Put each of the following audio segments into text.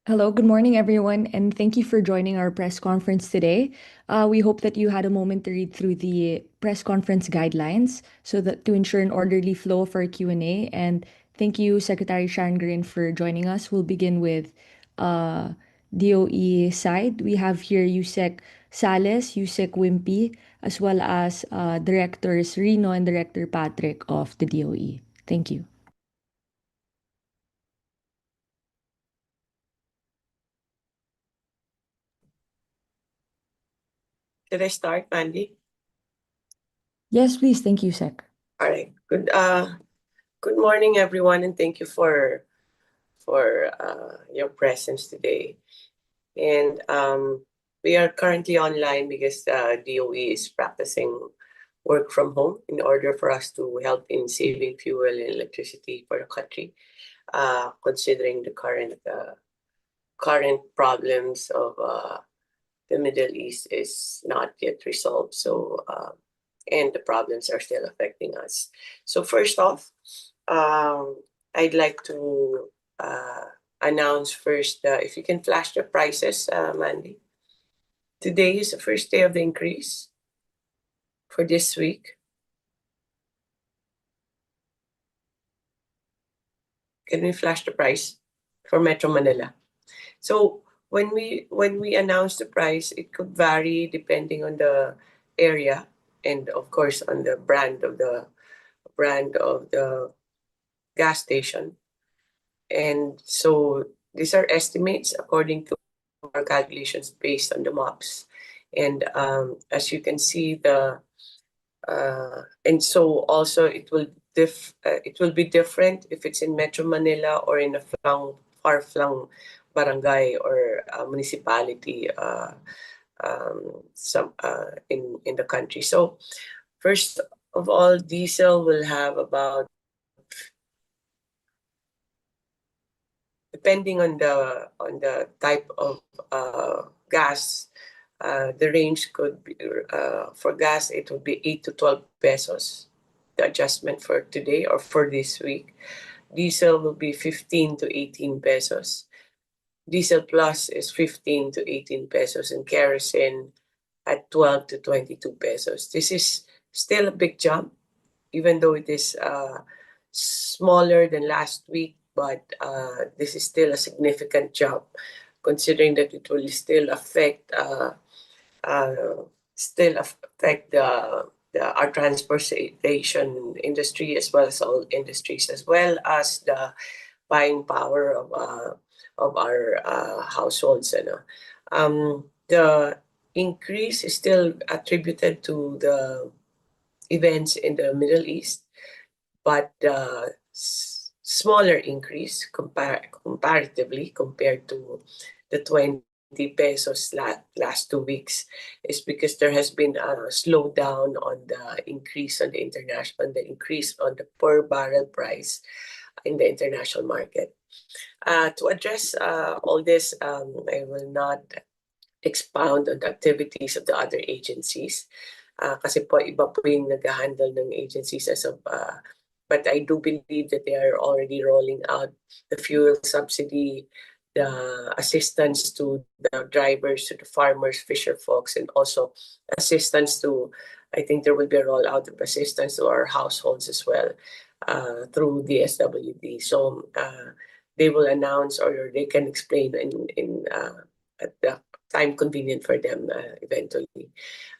Hello, good morning, everyone, and thank you for joining our press conference today. We hope that you had a moment to read through the press conference guidelines so that to ensure an orderly flow for Q&A. And thank you, Secretary Sharon Green, for joining us. We'll begin with uh, DOE side. We have here Yusek Sales, Yusek Wimpy, as well as Directors Rino and Director Patrick of the DOE. Thank you. Should I start, Mandy? Yes, please. Thank you, Sec. All right. Good morning, everyone, and thank you for your presence today. And we are currently online because DOE is practicing work from home in order for us to help in saving fuel and electricity for the country, considering the current problems of the Middle East is not yet resolved. And the problems are still affecting us. So first off, I'd like to announce first, if you can flash the prices, Mandy. Today is the first day of the increase for this week. Can we flash the price for Metro Manila? So when we announce the price, it could vary depending on the area and of course on the brand of the gas station. And so these are estimates according to our calculations based on the maps. And as you can see, and so also it will be different if it's in Metro Manila or in a far-flung barangay or municipality in the country. So first of all, diesel will have about, depending on the type of gas, the range could be for gas it would be 8 to 12 pesos. The adjustment for today or for this week. Diesel will be 15 to 18 pesos. Diesel plus is 15 to 18 pesos and kerosene at 12 to 22 pesos. This is still a big jump, even though it is smaller than last week, but this is still a significant jump, considering that it will still affect our transportation industry as well as all industries, as well as the buying power of our households. The increase is still attributed to the events in the Middle East, but smaller increase comparatively compared to the 20 pesos last 2 weeks is because there has been a slowdown on the increase on the increase on the per barrel price in the international market. To address all this, I will not expound on the activities of the other agencies. Kasi po iba po yung nag-handle ng agencies as of but I do believe that they are already rolling out the fuel subsidy, the assistance to the drivers, to the farmers, fisher folks, and also assistance to, I think there will be a rollout of assistance to our households as well through the SWD. So they will announce or they can explain at the time convenient for them eventually.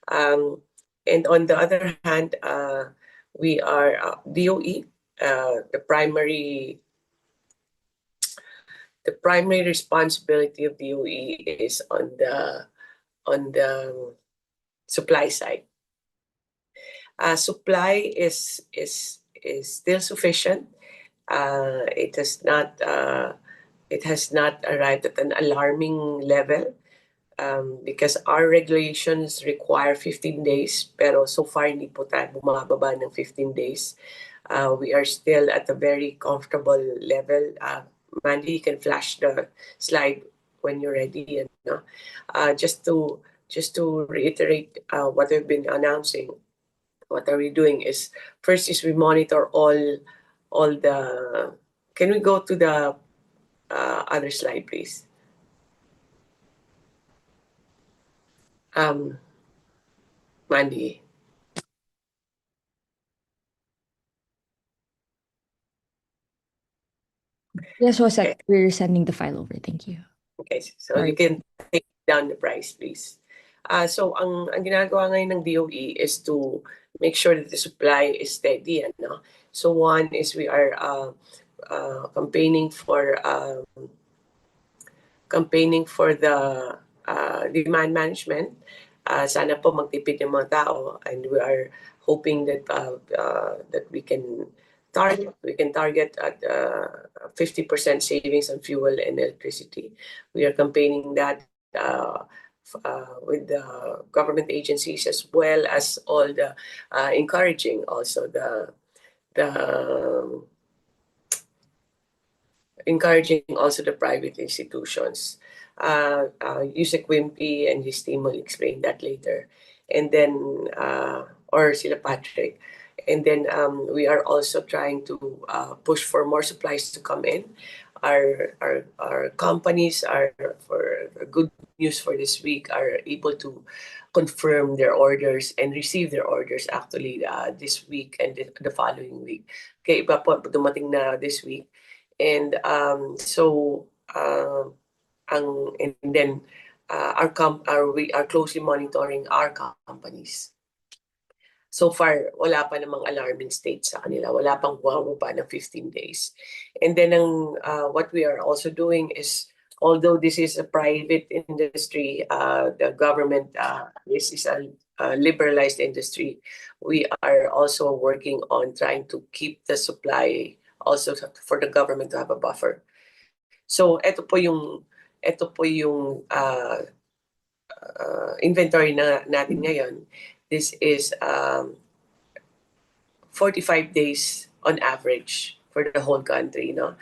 And on the other hand, we are DOE, the primary responsibility of DOE is on the supply side. Supply is still sufficient. It has not arrived at an alarming level. Because our regulations require 15 days, pero so far hindi po tayo bumababa ng 15 days. We are still at a very comfortable level. Mandy, you can flash the slide when you're ready. Just to reiterate what we've been announcing, what are we doing is, first is we monitor all the, can we go to the other slide, please? Um, Mandy. Yes, Okay. Josette, we're sending the file over. Thank you. Okay. So you Sorry. can take down the price, please. So ang ginagawa ngayon ng DOE is to make sure that the supply is steady. Ano? So one is we are campaigning for the demand management. Sana po magtipid yung mga tao, and we are hoping that that we can target at 50% savings on fuel and electricity. We are campaigning that with the government agencies, as well as all the encouraging also the encouraging also the private institutions. Yusek Wimpy and his team will explain that later. And then, or Sila Patrick. And then we are also trying to push for more supplies to come in. Our companies are, for good news for this week, are able to confirm their orders and receive their orders actually this week and the following week. Okay, iba po dumating na this week. And so and then we are closely monitoring our companies. So far, wala pa namang alarming state sa kanila. Wala pang bumababa ng 15 days. And then what we are also doing is, although this is a private industry, the government, this is a liberalized industry, we are also working on trying to keep the supply also for the government to have a buffer. So ito po yung inventory natin ngayon. This is 45 days on average for the whole country, no?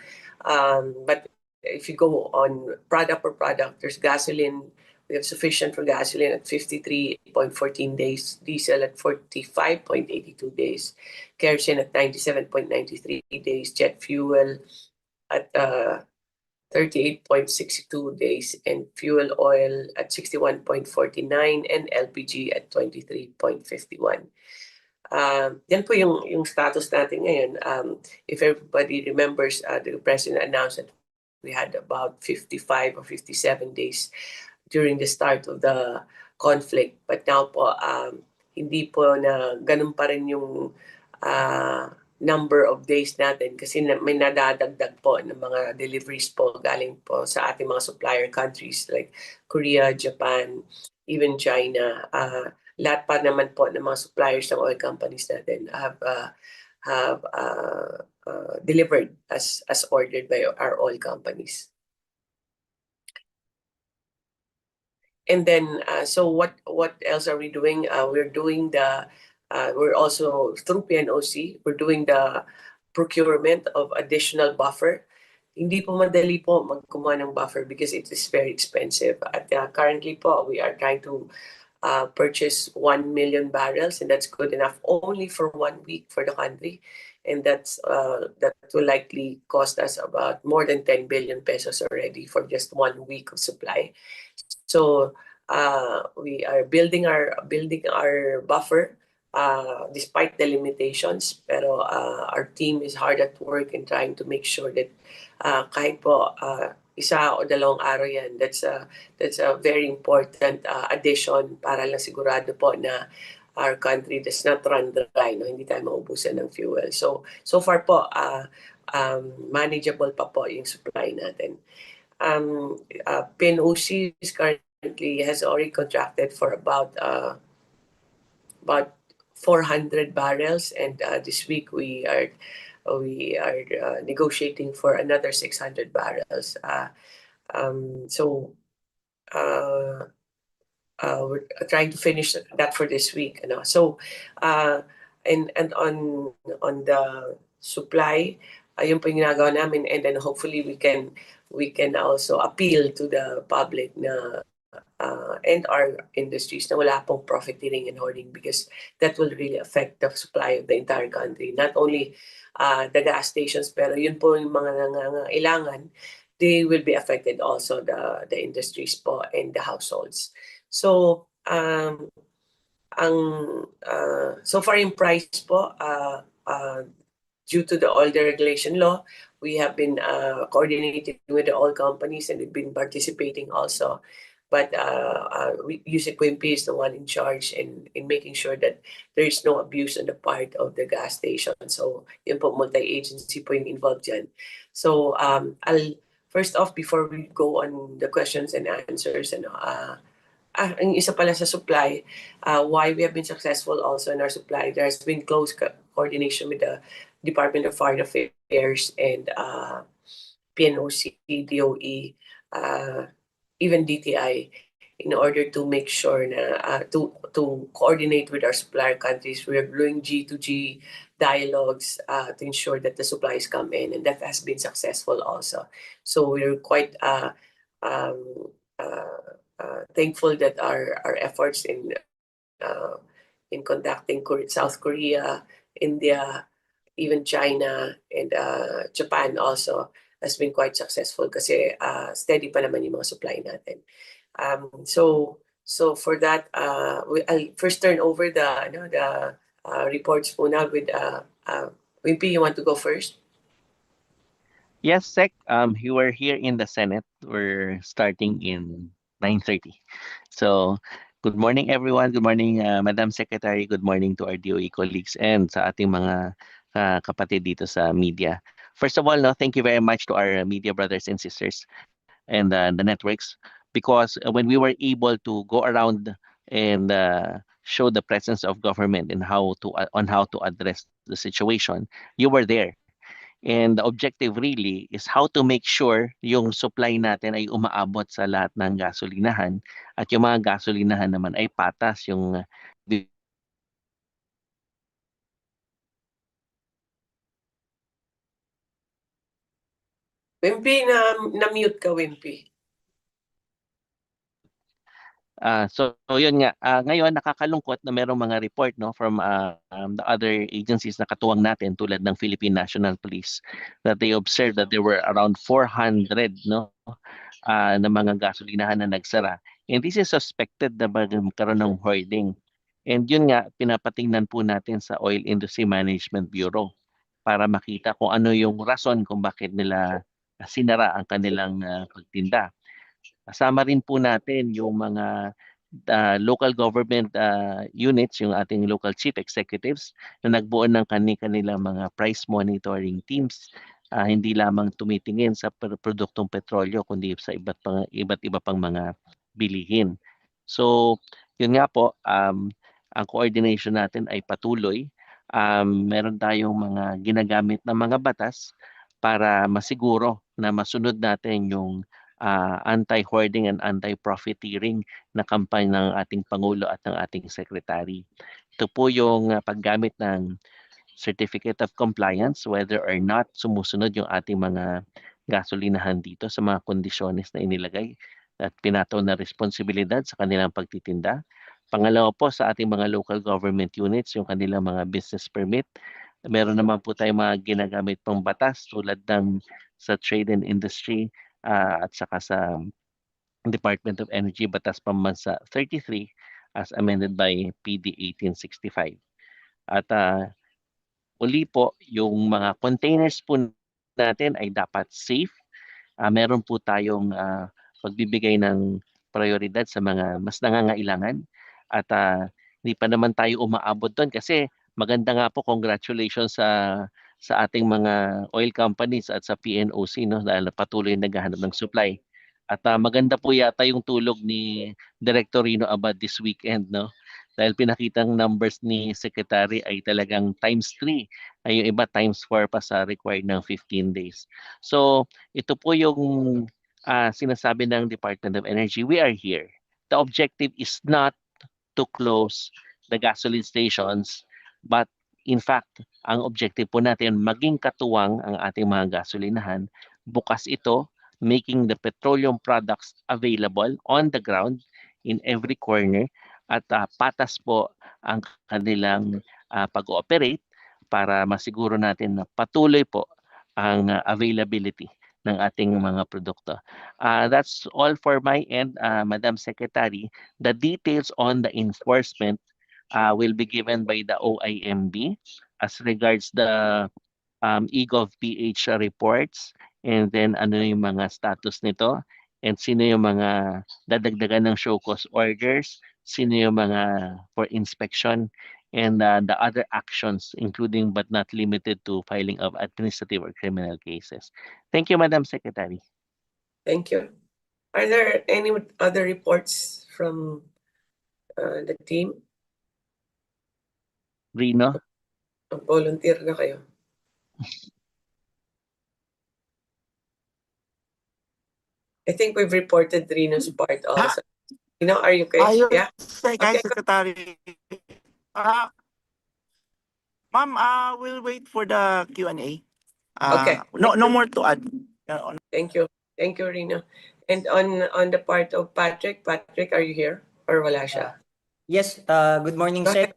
But if you go on product per product, there's gasoline. We have sufficient for gasoline at 53.14 days, diesel at 45.82 days, kerosene at 97.93 days, jet fuel at 38.62 days, and fuel oil at 61.49, and LPG at 23.51. Yan po yung status natin ngayon. If everybody remembers, the President announced that we had about 55 or 57 days during the start of the conflict. But now po, hindi po na ganun pa rin yung number of days natin, kasi may nadadagdag po ng mga deliveries po galing po sa ating mga supplier countries like Korea, Japan, even China. Lahat pa naman po ng mga suppliers ng oil companies natin have delivered as ordered by our oil companies. And then, so what else are we doing? We're also, through PNOC, we're doing the procurement of additional buffer. Hindi po madali po magkumuha ng buffer because it is very expensive. At currently po, we are trying to purchase 1 million barrels, and that's good enough only for 1 week for the country. And that will likely cost us about more than 10 billion pesos already for just 1 week of supply. So we are building our buffer despite the limitations. Pero our team is hard at work in trying to make sure that kahit po isa o dalawang araw yan, that's a very important addition para lang sigurado po na our country does not run dry, no? Hindi tayo maubusan ng fuel. So far po, manageable pa po yung supply natin. PNOC currently has already contracted for about 400 barrels, and this week we are negotiating for another 600 barrels. We're trying to finish that for this week. So, and on the supply, ayun po yung ginagawa namin, and then hopefully we can also appeal to the public na and our industries na wala pong profiteering and hoarding, because that will really affect the supply of the entire country. Not only the gas stations, pero yun po yung mga nangangailangan, they will be affected also, the industries po and the households. So Um, ang so far yung price po, due to the oil deregulation law, we have been coordinating with the oil companies and we've been participating also. But Yusek Quimpi is the one in charge in making sure that there is no abuse on the part of the gas station. So yun po, multi-agency po yung involved dyan. So I'll first off, before we go on the questions and answers, ang isa pala sa supply, why we have been successful also in our supply, there has been close coordination with the Department of Foreign Affairs and PNOC, DOE, uh, even DTI, in order to make sure na to coordinate with our supplier countries. We're doing G2G dialogues to ensure that the supplies come in, and that has been successful also. So we're quite thankful that our efforts in conducting South Korea, India, even China and Japan also has been quite successful kasi steady pa naman yung mga supply natin. So for that, I'll first turn over the reports muna with Wimpy, you want to go first? Yes, Sec. You were here in the Senate. We're starting in 9:30. So, good morning, everyone. Good morning, Madam Secretary. Good morning to our DOE colleagues and sa ating mga kapatid dito sa media. First of all, no, thank you very much to our media brothers and sisters and the networks because when we were able to go around and show the presence of government and how to on how to address the situation, you were there. And the objective really is how to make sure yung supply natin ay umaabot sa lahat ng gasolinahan at yung mga gasolinahan naman ay patas yung Wimpy, na-mute ka, Wimpy. So yun nga, ngayon nakakalungkot na merong mga report no from the other agencies na katuwang natin tulad ng Philippine National Police that they observed that there were around 400 no na mga gasolinahan na nagsara. And this is suspected na magkaroon ng hoarding. And yun nga, pinapatingnan po natin sa Oil Industry Management Bureau para makita kung ano yung rason kung bakit nila sinara ang kanilang pagtinda. Kasama rin po natin yung mga local government units, yung ating local chief executives na nagbuo ng kanilang mga price monitoring teams. Hindi lamang tumitingin sa produktong petrolyo kundi sa iba't iba pang mga bilihin. So, yun nga po, ang coordination natin ay patuloy. Meron tayong mga ginagamit na mga batas para masiguro na masunod natin yung anti-hoarding and anti-profiteering na kampanya ng ating Pangulo at ng ating Secretary. Ito po yung paggamit ng Certificate of Compliance, whether or not sumusunod yung ating mga gasolinahan dito sa mga kondisyones na inilagay at pinataw na responsibilidad sa kanilang pagtitinda. Pangalawa po sa ating mga local government units, yung kanilang mga business permit. Meron naman po tayong mga ginagamit pang batas tulad ng sa trade and industry at saka sa Department of Energy Batas Pambansa 33 as amended by PD 1865. At uli po, yung mga containers po natin ay dapat safe. Meron po tayong pagbibigay ng prioridad sa mga mas nangangailangan at hindi pa naman tayo umaabot doon kasi maganda nga po, congratulations sa ating mga oil companies at sa PNOC no dahil patuloy naghahanap ng supply. At maganda po yata yung tulog ni Director Rino Abad this weekend no dahil pinakitang numbers ni Secretary ay talagang times 3 ay yung iba times 4 pa sa required ng 15 days. So ito po yung sinasabi ng Department of Energy, we are here. The objective is not to close the gasoline stations, but in fact, ang objective po natin, maging katuwang ang ating mga gasolinahan. Bukas ito, making the petroleum products available on the ground in every corner at patas po ang kanilang pag-ooperate para masiguro natin na patuloy po ang availability ng ating mga produkto. That's all for my end, Madam Secretary. The details on the enforcement will be given by the OIMB as regards the eGov PH reports, and then ano yung mga status nito, and sino yung mga dadagdagan ng show cause orders, sino yung mga for inspection, and the other actions including but not limited to filing of administrative or criminal cases. Thank you, Madam Secretary. Thank you. Are there any other reports from the team? Rino? Volunteer na kayo. I think we've reported Rino's part also. Are you okay? Yeah. Okay. Secretary. Ma'am, we'll wait for the Q&A. Okay. No more to add. Thank you. Thank you, Rino. And on the part of Patrick, are you here or wala siya? Yes, good morning, Sec.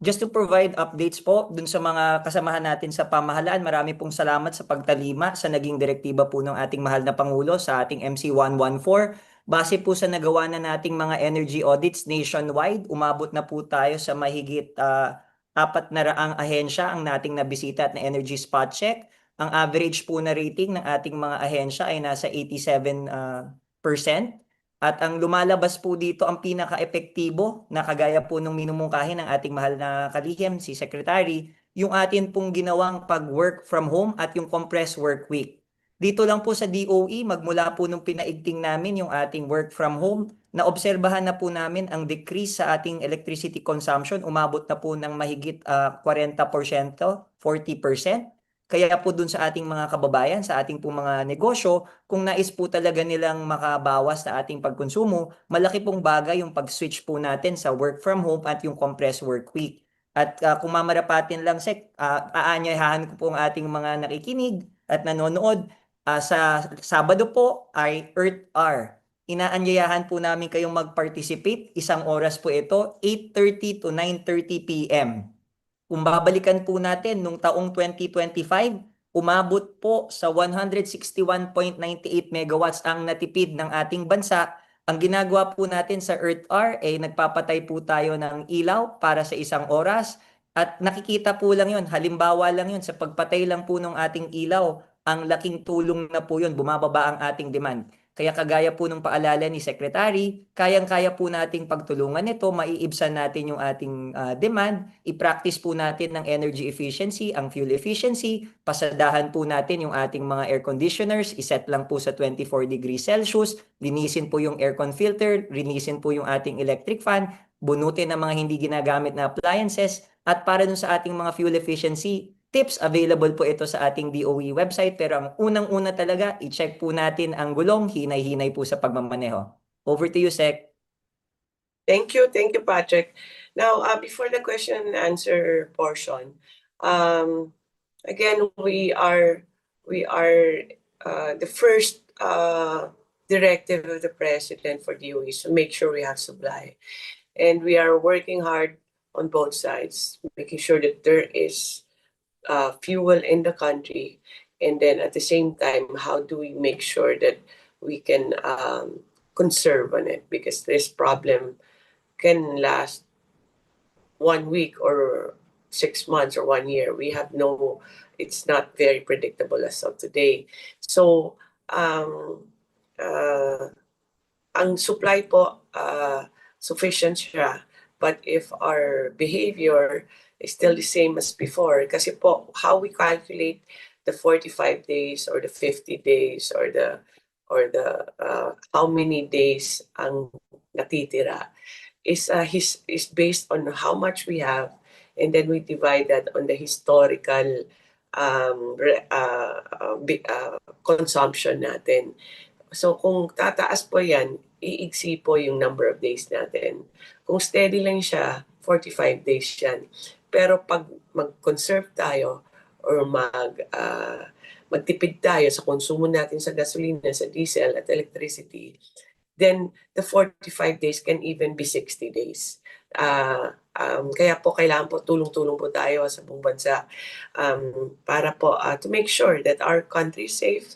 Just to provide updates po dun sa mga kasamahan natin sa pamahalaan, marami pong salamat sa pagtalima sa naging direktiba po ng ating mahal na Pangulo sa ating MC 114. Base po sa nagawa na nating mga energy audits nationwide, umabot na po tayo sa mahigit 400 ahensya ang nating nabisita at na energy spot check. Ang average po na rating ng ating mga ahensya ay nasa 87%. At ang lumalabas po dito ang pinaka-epektibo na kagaya po nung minumungkahi ng ating mahal na kalihim, si Secretary, yung atin pong ginawang pag-work from home at yung compressed work week. Dito lang po sa DOE, magmula po nung pinaigting namin yung ating work from home, naobserbahan na po namin ang decrease sa ating electricity consumption, umabot na po ng mahigit 40%, 40%. Kaya po dun sa ating mga kababayan, sa ating pong mga negosyo, kung nais po talaga nilang makabawas sa ating pagkonsumo, malaki pong bagay yung pag-switch po natin sa work from home at yung compressed work week. At kung mamarapatin lang, Sec, aanyayahan ko po ang ating mga nakikinig at nanonood. Sa Sabado po ay Earth Hour. Inaanyayahan po namin kayong mag-participate. Isang oras po ito, 8:30 to 9:30 p.m. Kung babalikan po natin nung taong 2025, umabot po sa 161.98 megawatts ang natipid ng ating bansa. Ang ginagawa po natin sa Earth Hour ay nagpapatay po tayo ng ilaw para sa isang oras at nakikita po lang yun, halimbawa lang yun sa pagpatay lang po ng ating ilaw, ang laking tulong na po yun, bumababa ang ating demand. Kaya kagaya po ng paalala ni Secretary, kayang-kaya po nating pagtulungan ito, maiibsan natin yung ating demand, i-practice po natin ng energy efficiency, ang fuel efficiency, pasadahan po natin yung ating mga air conditioners, iset lang po sa 24 degrees Celsius, linisin po yung aircon filter, linisin po yung ating electric fan, bunutin ang mga hindi ginagamit na appliances, at para dun sa ating mga fuel efficiency, tips, available po ito sa ating DOE website. Pero ang unang-una talaga, i-check po natin ang gulong, hinay-hinay po sa pagmamaneho. Over to you, Sec. Thank you, Patrick. Now, before the question and answer portion, again, we are the first directive of the President for DOE is to make sure we have supply. And we are working hard on both sides, making sure that there is fuel in the country. And then at the same time, how do we make sure that we can conserve on it? Because this problem can last 1 week or 6 months or 1 year. It's not very predictable as of today. So, ang supply po, sufficient siya. But if our behavior is still the same as before, kasi po, how we calculate the 45 days or the 50 days or the how many days ang natitira is based on how much we have, and then we divide that on the historical consumption natin. So kung tataas po yan, iigsi po yung number of days natin. Kung steady lang siya, 45 days yan. Pero pag mag-conserve tayo or magtipid tayo sa konsumo natin sa gasolina, sa diesel at electricity, then the 45 days can even be 60 days. Kaya po kailangan po tulong-tulong po tayo sa buong bansa para po to make sure that our country is safe,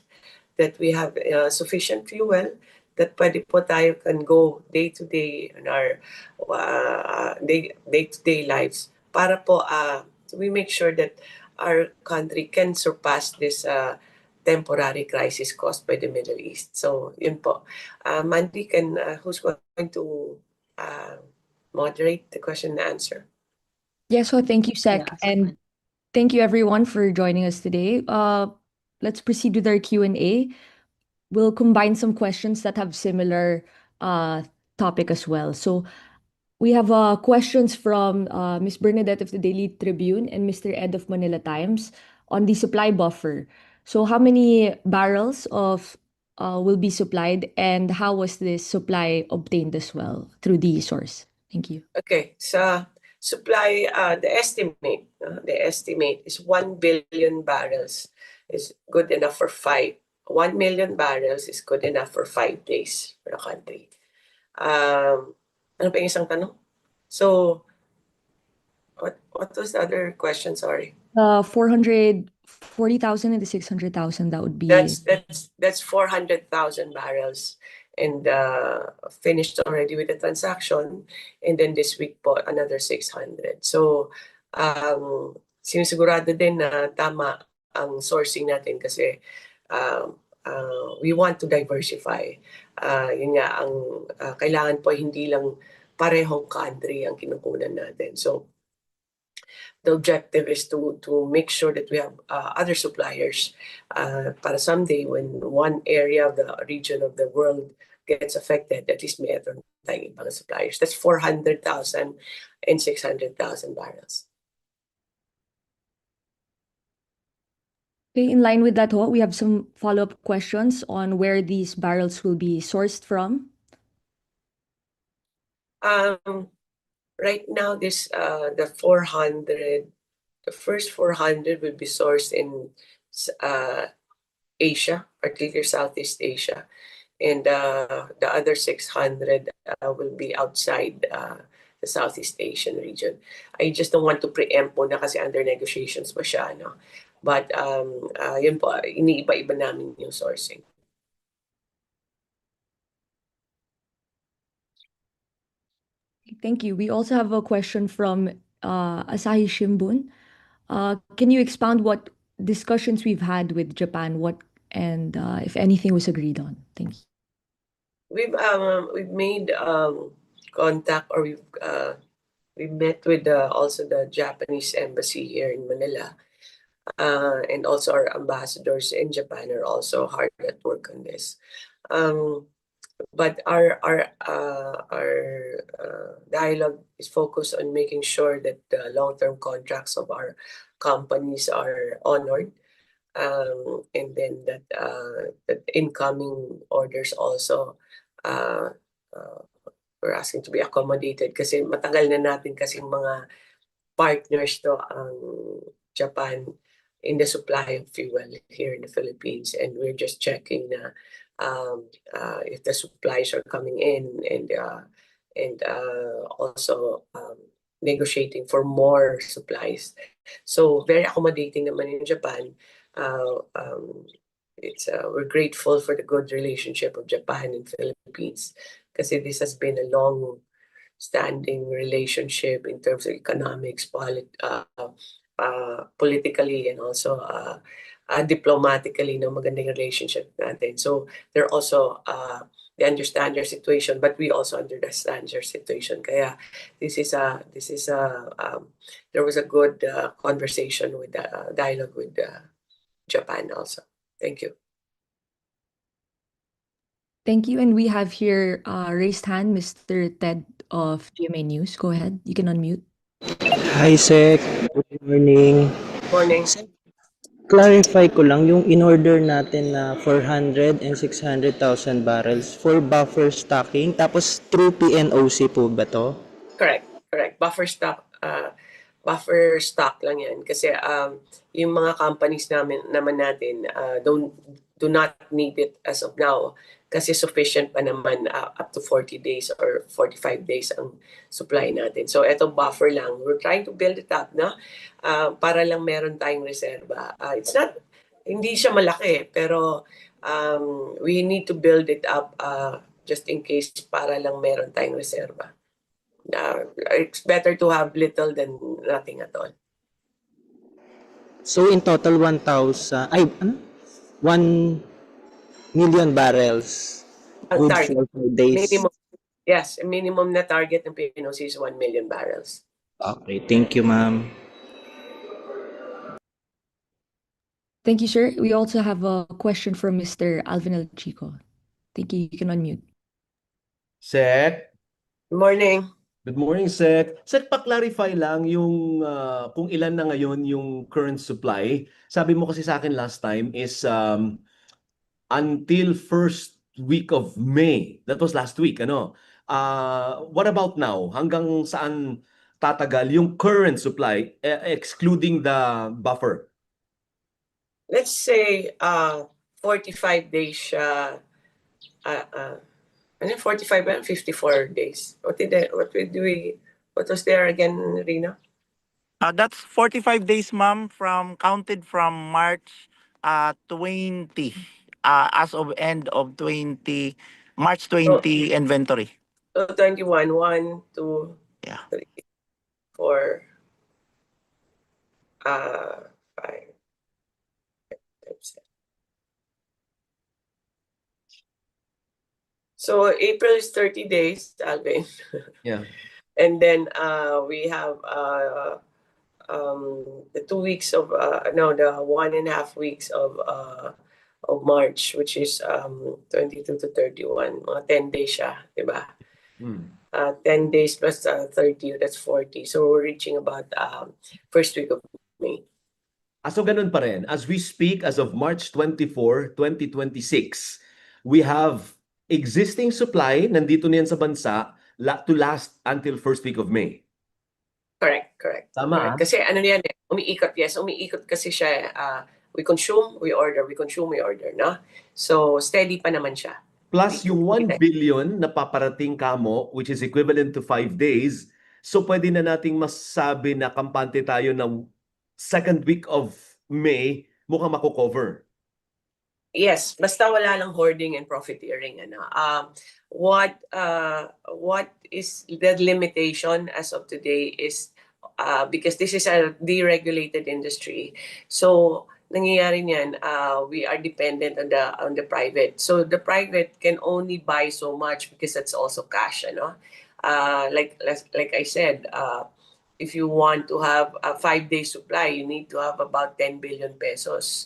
that we have sufficient fuel, that pwede po tayo can go day to day in our day-to-day lives para po we make sure that our country can surpass this temporary crisis caused by the Middle East. So, yun po. Mandy, who's going to moderate the question and answer? Yeah, so thank you, Sec. Yeah, And thank you everyone for joining us today. Let's proceed with our Q&A. We'll combine some questions that have similar topic as well. So we have questions from Ms. Bernadette of the Daily Tribune and Mr. Ed of Manila Times on the supply buffer. So how many barrels of will be supplied, and how was this supply obtained as well through the source? Thank you. Okay, so supply, the estimate is 1 billion barrels is good enough for 1 million barrels is good enough for 5 days for the country. Ano pa yung isang tanong? So, what was the other question? Sorry. 440,000 and the 600,000, that would be. That's 400,000 barrels and finished already with the transaction, and then this week po another 600. So sinisigurado din na tama ang sourcing natin kasi we want to diversify. Yun nga ang kailangan po hindi lang parehong country ang kinukunan natin. So the objective is to make sure that we have other suppliers para someday when one area of the region of the world gets affected, at least meron tayong ibang suppliers. That's 400,000 and 600,000 barrels. Okay, in line with that, we have some follow-up questions on where these barrels will be sourced from. Right now, the first 400 will be sourced in Asia, particularly Southeast Asia, and the other 600 will be outside the Southeast Asian region. I just don't want to preempt muna kasi under negotiations pa siya, no? But yun po, iniiba-iba namin yung sourcing. Thank you. We also have a question from Asahi Shimbun. Can you expound what discussions we've had with Japan, and if anything was agreed on? Thank you. We've made contact, or we met with also the Japanese embassy here in Manila, and also our ambassadors in Japan are also hard at work on this. But our dialogue is focused on making sure that the long-term contracts of our companies are honored, and then that incoming orders also we're asking to be accommodated kasi matagal na natin kasing mga partners to ang Japan in the supply of fuel here in the Philippines, and we're just checking na if the supplies are coming in, and also negotiating for more supplies. So very accommodating naman in Japan. We're grateful for the good relationship of Japan and Philippines kasi this has been a long-standing relationship in terms of economics, politically, and also diplomatically, no, magandang relationship natin. So they're also they understand your situation, but we also understand your situation. Kaya there was a good conversation with dialogue with Japan also. Thank you. Thank you. And we have here raised hand, Mr. Ted of GMA News. Go ahead. You can unmute. Hi, Sec. Good morning. Morning. Clarify ko lang yung in-order natin na 400 and 600,000 barrels for buffer stocking. Tapos through PNOC po ba to? Correct. Buffer stock lang yan. Kasi yung mga companies naman natin do not need it as of now. Kasi sufficient pa naman up to 40 days or 45 days ang supply natin. So eto buffer lang. We're trying to build it up na para lang meron tayong reserba. Hindi siya malaki pero we need to build it up just in case para lang meron tayong reserva. It's better to have little than nothing at all. So in total 1,000 ay ano? 1,000,000 barrels. Ang Good target, for 4 days. minimum, yes, minimum na target ng PNOC is 1 million barrels. Okay, thank you, ma'am. Thank you, sir. We also have a question from Mr. Alvin El Chico. Thank you. You can unmute. Sec, Good morning. good morning, Sec. Sec, pa-clarify lang yung kung ilan na ngayon yung current supply. Sabi mo kasi sa akin last time is until first week of May. That was last week, ano? What about now? Hanggang saan tatagal yung current supply, excluding the buffer? Let's say 45 days siya. 45 ba? 54 days. What was there again, Rino? That's 45 days, ma'am, counted from March 20, as of end of March 20 inventory. So 21, 1, 2, Yeah. 3, 4, 5, 6. So April is 30 days, Alvin. Yeah. And then we have the 2 weeks of the 1.5 weeks of March, which is 22 to 31, mga 10 days siya, di ba? 10 days plus 30, that's 40. So we're reaching about first week of May. So ganun pa rin. As we speak, as of March 24, 2026, we have existing supply, nandito na yan sa bansa, to last until first week of May. Correct. Tama. Correct. Kasi ano yan umiikot, yes, umiikot kasi siya, we consume, we order, no? So steady pa naman siya. Plus yung 1 billion na paparating kamo, which is equivalent to 5 days, so pwede na nating masabi na kampante tayo ng second week of May, mukhang mako-cover. Yes, basta wala lang hoarding and profiteering. What is the limitation as of today is because this is a deregulated industry. So nangyayari niyan, we are dependent on the private. So the private can only buy so much because that's also cash, like I said, if you want to have a 5-day supply, you need to have about 10 billion pesos.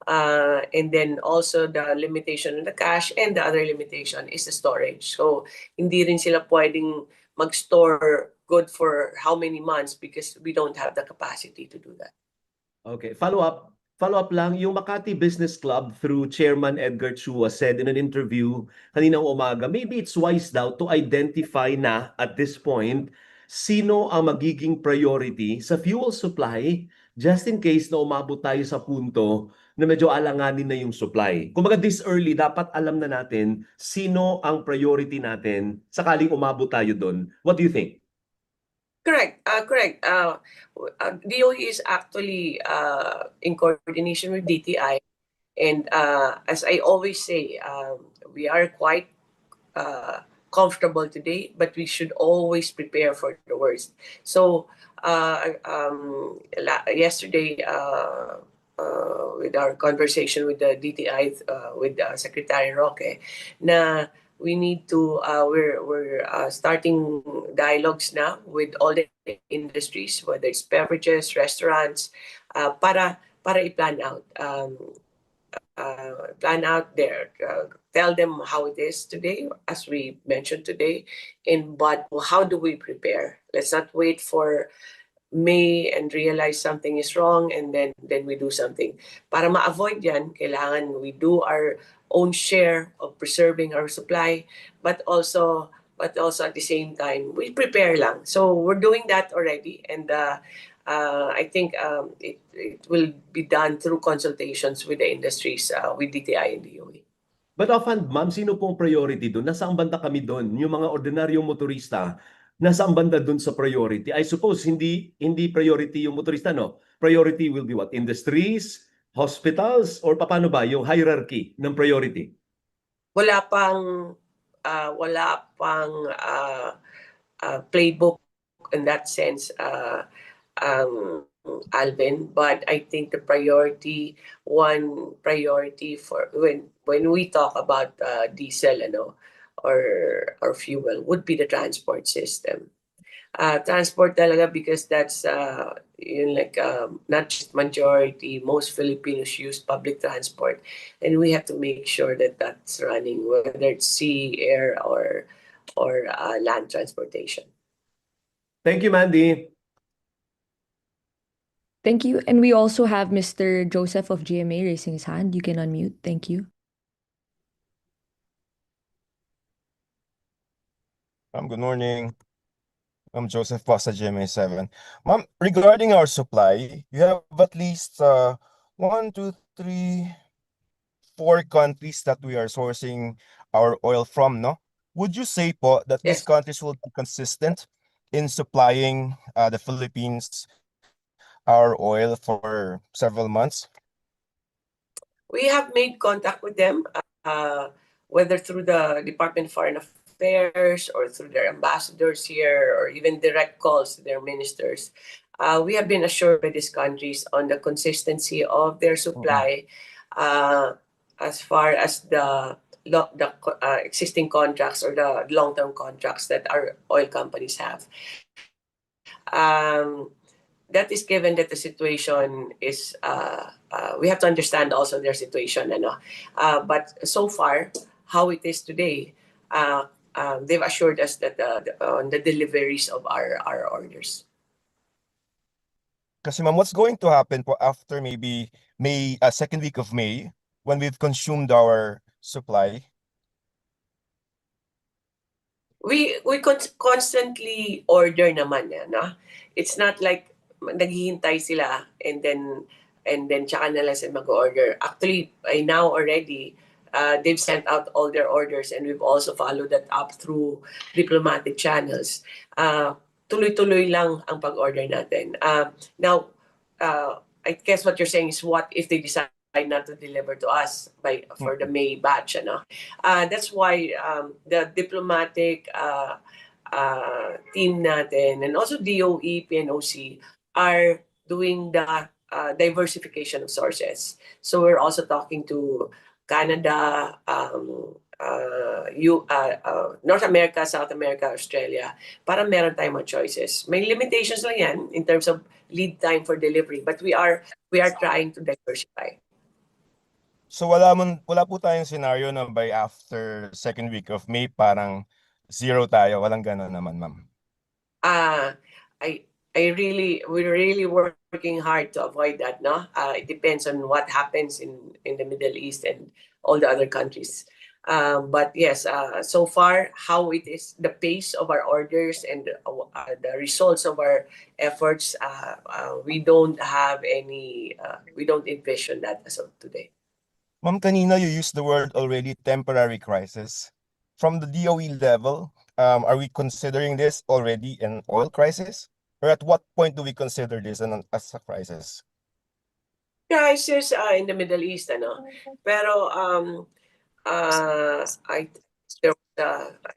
And then also the limitation on the cash, and the other limitation is the storage. So hindi rin sila pwedeng mag-store good for how many months because we don't have the capacity to do that. Okay, follow up lang, yung Makati Business Club through Chairman Edgar Chua said in an interview kaninang umaga, maybe it's wise daw to identify na at this point sino ang magiging priority sa fuel supply just in case na umabot tayo sa punto na medyo alanganin na yung supply. Kumbaga this early, dapat alam na natin sino ang priority natin sakaling umabot tayo doon. What do you think? Correct. DOE is actually in coordination with DTI, and as I always say, we are quite comfortable today, but we should always prepare for the worst. So yesterday, with our conversation with the DTI, with Secretary Roque, na we need to we're starting dialogues now with all the industries, whether it's beverages, restaurants, para i-plan out. Plan out there, tell them how it is today, as we mentioned today, but how do we prepare? Let's not wait for May and realize something is wrong and then we do something. Para ma-avoid yan, kailangan we do our own share of preserving our supply, but also at the same time, we prepare lang. So we're doing that already, and I think it will be done through consultations with the industries, with DTI and DOE. But offhand, ma'am, sino pong priority doon? Nasaan banda kami doon? Yung mga ordinaryong motorista, nasaan banda doon sa priority? I suppose hindi priority yung motorista, no? Priority will be what? Industries, hospitals, or paano ba yung hierarchy ng priority? Wala pang playbook in that sense, Alvin. But I think the one priority for when we talk about diesel, or fuel, would be the transport system. Transport talaga, because that's not just majority, most Filipinos use public transport, and we have to make sure that that's running, whether it's sea, air, or land transportation. Thank you, Mandy. Thank you. And we also have Mr. Joseph of GMA raising his hand. You can unmute. Thank you. Good morning. I'm Joseph Pasa, GMA7. Ma'am, regarding our supply, you have at least 1, 2, 3, 4 countries that we are sourcing our oil from, no? Would you say po that these Yes. countries will be consistent in supplying the Philippines our oil for several months? We have made contact with them, whether through the Department of Foreign Affairs or through their ambassadors here, or even direct calls to their ministers. We have been assured by these countries on the consistency of their supply, as far as the existing contracts or the long-term contracts that our oil companies have. That is given that the situation is, we have to understand also their situation, but so far, how it is today, they've assured us that on the deliveries of our orders. Kasi ma'am, what's going to happen po after maybe second week of May, when we've consumed our supply? We constantly order naman, no? It's not like naghihintay sila and then tsaka na lang sila mag-order. Actually, by now already, they've sent out all their orders, and we've also followed that up through diplomatic channels. Tuloy-tuloy lang ang pag-order natin. Now, I guess what you're saying is, what if they decide not to deliver to us for the May batch, that's why the diplomatic team natin, and also DOE, PNOC, are doing the diversification of sources. So we're also talking to Canada, North America, South America, Australia, para meron tayong mga choices. May limitations lang yan in terms of lead time for delivery, but we are trying to diversify. So wala po tayong scenario na by after second week of May parang zero tayo, walang gano'n naman, ma'am. We're really working hard to avoid that, no? It depends on what happens in the Middle East and all the other countries. But yes, so far, how it is, the pace of our orders and the results of our efforts, we don't envision that as of today. Ma'am, kanina you used the word already, temporary crisis. From the DOE level, are we considering this already an oil crisis? Or at what point do we consider this as a crisis? Crisis in the Middle East, pero I'm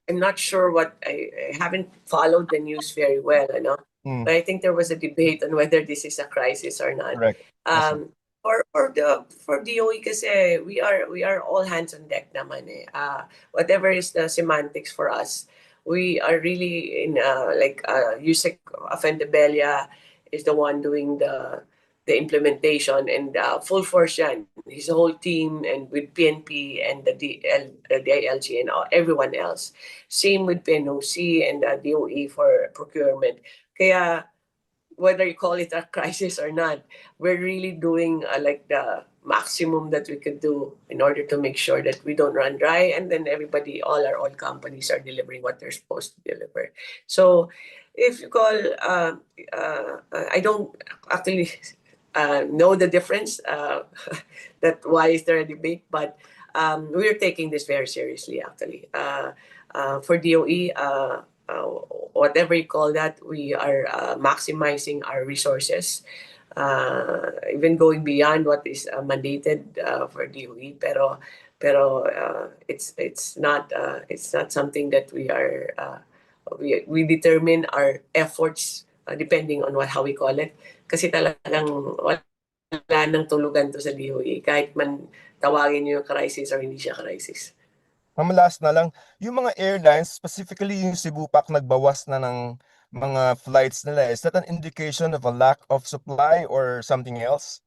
not sure I haven't followed the news very well, but I think there was a debate on whether this is a crisis or not. Correct. For DOE kasi we are all hands on deck naman, whatever is the semantics for us, we are really in Yusek Afendebella is the one doing the implementation, and full force yan, his whole team, and with PNP and the DILG and everyone else. Same with PNOC and the DOE for procurement. Kaya whether you call it a crisis or not, we're really doing the maximum that we could do in order to make sure that we don't run dry, and then all our oil companies are delivering what they're supposed to deliver. So if you call, I don't actually know the difference, that why is there a debate, but we're taking this very seriously, actually. For DOE, whatever you call that, we are maximizing our resources. even going beyond what is mandated for DOE. Pero it's not something that we determine our efforts depending on how we call it. Kasi talagang wala nang tulugan to sa DOE kahit man tawagin niyo yung crisis or hindi siya crisis. Ma'am, last na lang, yung mga airlines, specifically yung Cebu Pac, nagbawas na ng mga flights nila. Is that an indication of a lack of supply or something else?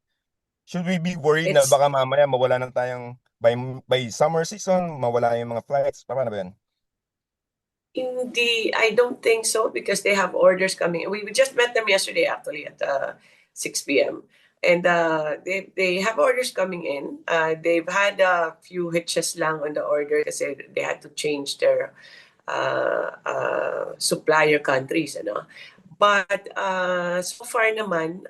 Should we be worried na It's baka mamaya mawala na tayong by summer season, mawala yung mga flights? Paano ba yan? I don't think so because they have orders coming. We just met them yesterday actually at 6 p.m. And they have orders coming in. They've had a few hitches lang on the order kasi they had to change their supplier countries, ano. But so far naman,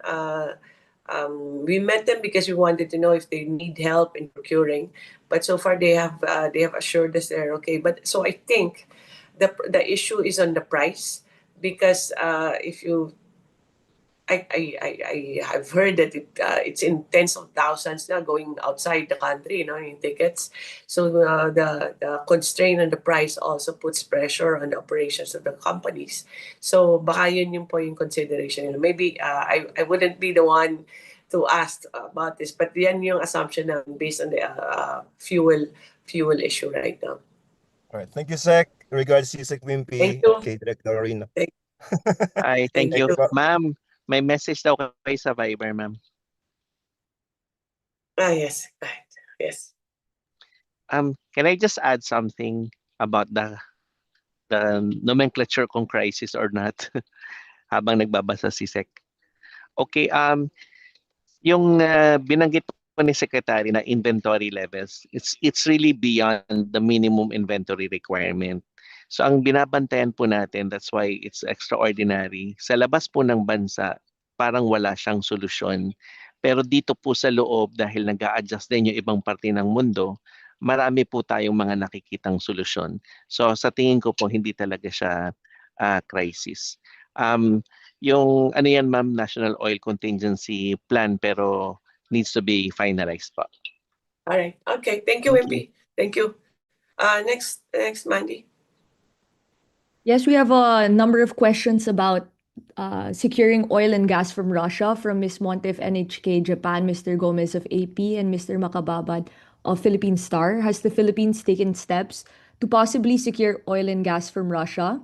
we met them because we wanted to know if they need help in procuring. But so far they have assured us they're okay. But so I think the issue is on the price because if you I have heard that it's in tens of thousands now going outside the country, in tickets. So the constraint on the price also puts pressure on the operations of the companies. So baka yun yung po yung consideration. Maybe I wouldn't be the one to ask about this, but yan yung assumption na based on the fuel issue right now. All right. Thank you, Sec. Regards si Sec Thank Wimpy you. at kay Director Rino. Ay, thank Thank you. you. Ma'am, may message daw kayo sa Viber, ma'am. Yes. Right. Yes. Can I just add something about the nomenclature kung crisis or not habang nagbabasa si Sec? Okay, yung binanggit po ni Secretary na inventory levels, it's really beyond the minimum inventory requirement. So ang binabantayan po natin, that's why it's extraordinary. Sa labas po ng bansa, parang wala siyang solusyon. Pero dito po sa loob, dahil nag-a-adjust din yung ibang parte ng mundo, marami po tayong mga nakikitang solusyon. So sa tingin ko po, hindi talaga siya crisis. Yung ano yan ma'am, National Oil Contingency Plan pero needs to be finalized pa. All right. Okay. Thank you, Thank Wimpy. Thank you. Next, Mandy. Yes, we have a number of questions about securing oil and gas from Russia from Ms. Montef, NHK Japan, Mr. Gomez of AP, and Mr. Makababad of Philippine Star. Has the Philippines taken steps to possibly secure oil and gas from Russia?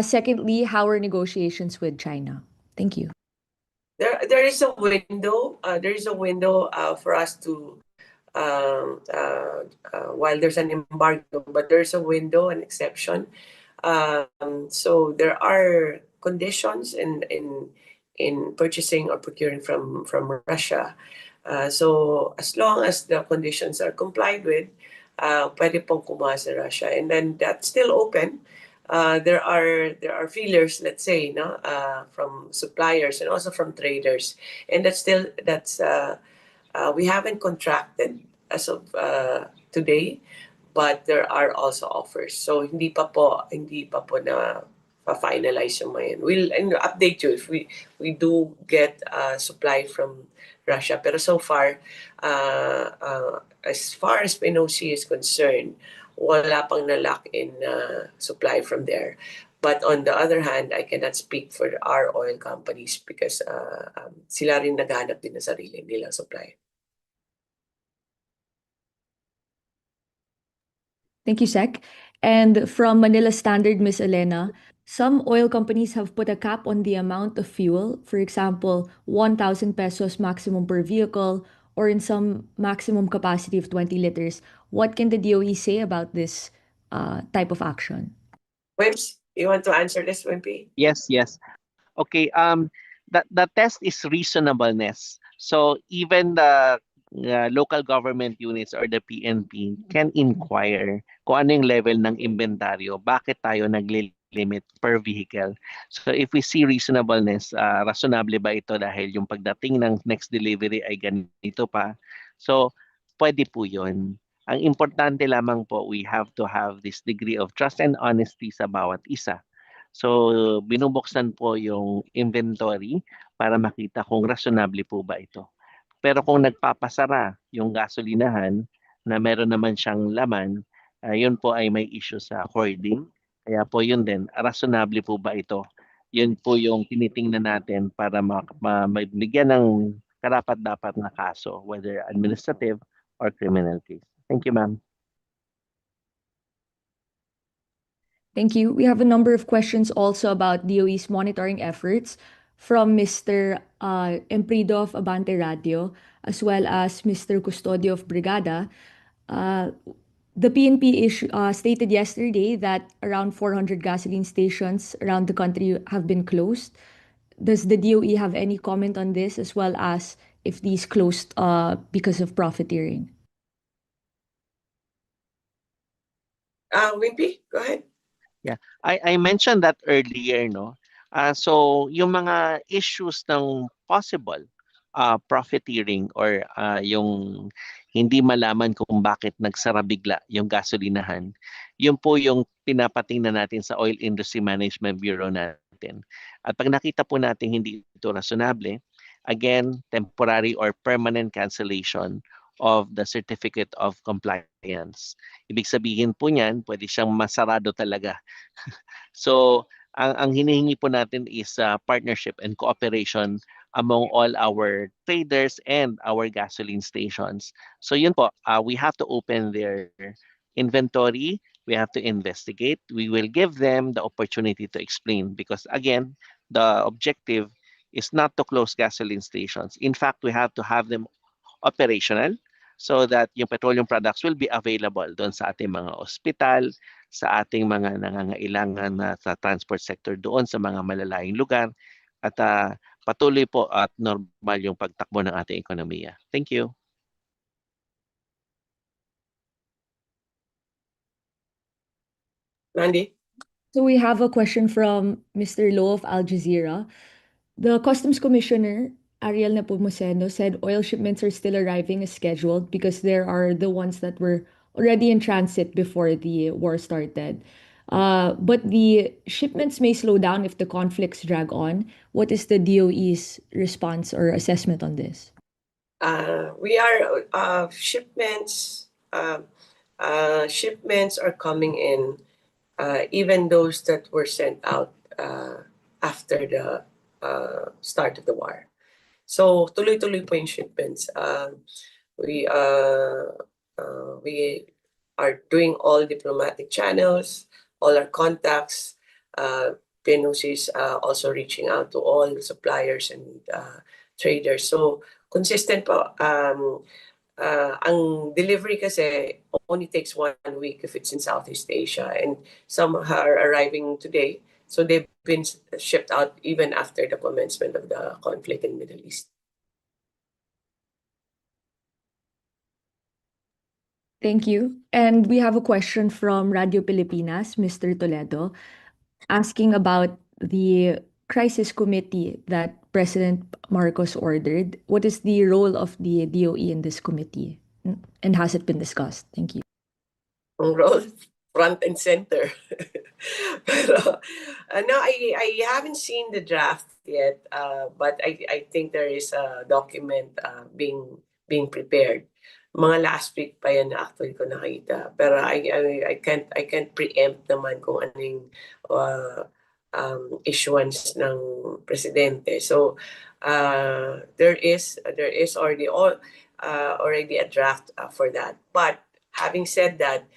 Secondly, how are negotiations with China? Thank you. There is a window. There is a window for us to while there's an embargo, but there's a window, an exception. So there are conditions in purchasing or procuring from Russia. So as long as the conditions are complied with, pwede pong kumuha sa Russia, and then that's still open. There are feelers, let's say, no, from suppliers and also from traders, and we haven't contracted as of today, but there are also offers. So hindi pa po na finalize yung mga yan. We'll update you if we do get supply from Russia. Pero so far, as far as PNOC is concerned, wala pang na-lock in supply from there. But on the other hand, I cannot speak for our oil companies because sila rin naghanap din ng sarili nilang supply. Thank you, Sec. And from Manila Standard, Miss Elena, some oil companies have put a cap on the amount of fuel, for example, 1,000 pesos maximum per vehicle, or in some maximum capacity of 20 liters. What can the DOE say about this type of action? Wimps, you want to answer this, Wimpy? Yes. Okay, the test is reasonableness. So even the local government units or the PNP can inquire kung ano yung level ng inventaryo, bakit tayo nagli-limit per vehicle. So if we see reasonableness, rationable ba ito dahil yung pagdating ng next delivery ay ganito pa. So pwede po yun. Ang importante lamang po, we have to have this degree of trust and honesty sa bawat isa. So, binubuksan po yung inventory para makita kung rasyonable po ba ito. Pero kung nagpapasara yung gasolinahan na meron naman siyang laman, yun po ay may issue sa hoarding. Kaya po yun din, rasyonable po ba ito? Yun po yung tinitingnan natin para mabigyan ng karapat-dapat na kaso, whether administrative or criminal case. Thank you, ma'am. Thank you. We have a number of questions also about DOE's monitoring efforts from Mr. Emprido of Abante Radio, as well as Mr. Custodio of Brigada. The PNP stated yesterday that around 400 gasoline stations around the country have been closed. Does the DOE have any comment on this, as well as if these closed because of profiteering? Wimpy, go ahead. Yeah, I mentioned that earlier, no? So yung mga issues ng possible profiteering or yung hindi malaman kung bakit nagsara bigla yung gasolinahan, yun po yung pinapatingnan natin sa Oil Industry Management Bureau natin. At pag nakita po natin hindi ito rationable, again, temporary or permanent cancellation of the Certificate of Compliance. Ibig sabihin po niyan, pwede siyang masarado talaga. So, ang hinihingi po natin is partnership and cooperation among all our traders and our gasoline stations. So yun po, we have to open their inventory, we have to investigate, we will give them the opportunity to explain because again, the objective is not to close gasoline stations. In fact, we have to have them operational so that yung petroleum products will be available doon sa ating mga ospital, sa ating mga nangangailangan na sa transport sector doon sa mga malalayong lugar at patuloy po at normal yung pagtakbo ng ating ekonomiya. Thank you. Mandy? So we have a question from Mr. Low of Al Jazeera. The Customs Commissioner, Ariel Nepomuceno, said oil shipments are still arriving as scheduled because there are the ones that were already in transit before the war started. But the shipments may slow down if the conflicts drag on. What is the DOE's response or assessment on this? We are shipments are coming in, even those that were sent out after the start of the war. So tuloy-tuloy po yung shipments. We are doing all diplomatic channels, all our contacts. PNOC is also reaching out to all the suppliers and traders. So consistent po. Ang delivery kasi only takes 1 week if it's in Southeast Asia, and some are arriving today. So they've been shipped out even after the commencement of the conflict in the Middle East. Thank you. And we have a question from Radio Pilipinas, Mr. Toledo, asking about the crisis committee that President Marcos ordered. What is the role of the DOE in this committee? And has it been discussed? Thank you. Ang role, front and center. Pero, no, I haven't seen the draft yet, but I think there is a document being prepared. Mga last week pa yan na actually ko nakita. Pero I can't preempt naman kung ano yung issuance ng presidente. So there is already a draft for that. But having said that,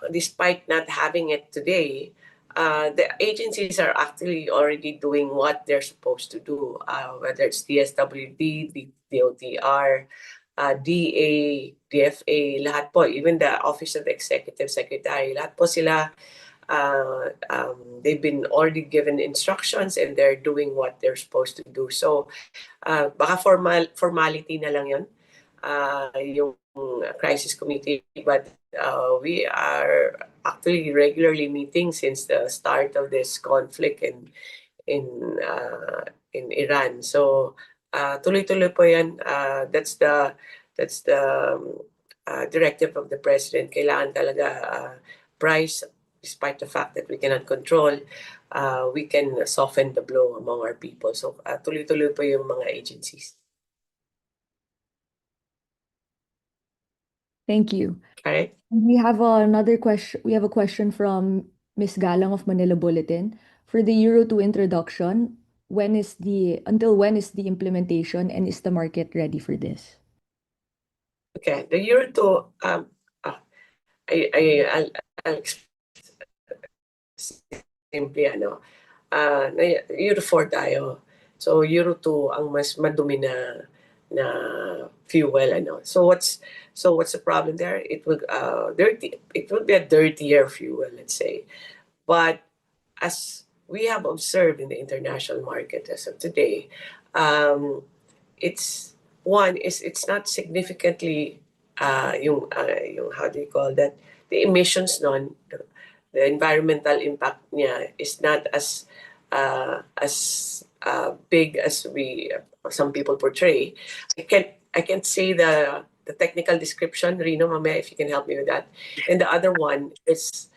despite not having it today, the agencies are actually already doing what they're supposed to do, whether it's DSWD, DOTR, DA, DFA, lahat po, even the Office of the Executive Secretary, lahat po sila, they've been already given instructions and they're doing what they're supposed to do. So, baka formality na lang yun, yung crisis committee, but we are actually regularly meeting since the start of this conflict in Iran. So tuloy-tuloy po yan. That's the directive of the president. Kailangan talaga price despite the fact that we cannot control, we can soften the blow among our people. So tuloy-tuloy po yung mga agencies. Thank you. All right. We have another question. We have a question from Miss Galang of Manila Bulletin. For the Euro 2 introduction, until when is the implementation, and is the market ready for this? Okay, the Euro 2, I'll simply Euro 4 tayo. So Euro 2 ang mas madumi na fuel So what's the problem there? It will be a dirtier fuel, let's say. But as we have observed in the international market as of today, it's not significantly yung how do you call that, the emissions the environmental impact niya is not as big as some people portray. I can't say the technical description. Rino, mamaya, if you can help me with that. And the other one is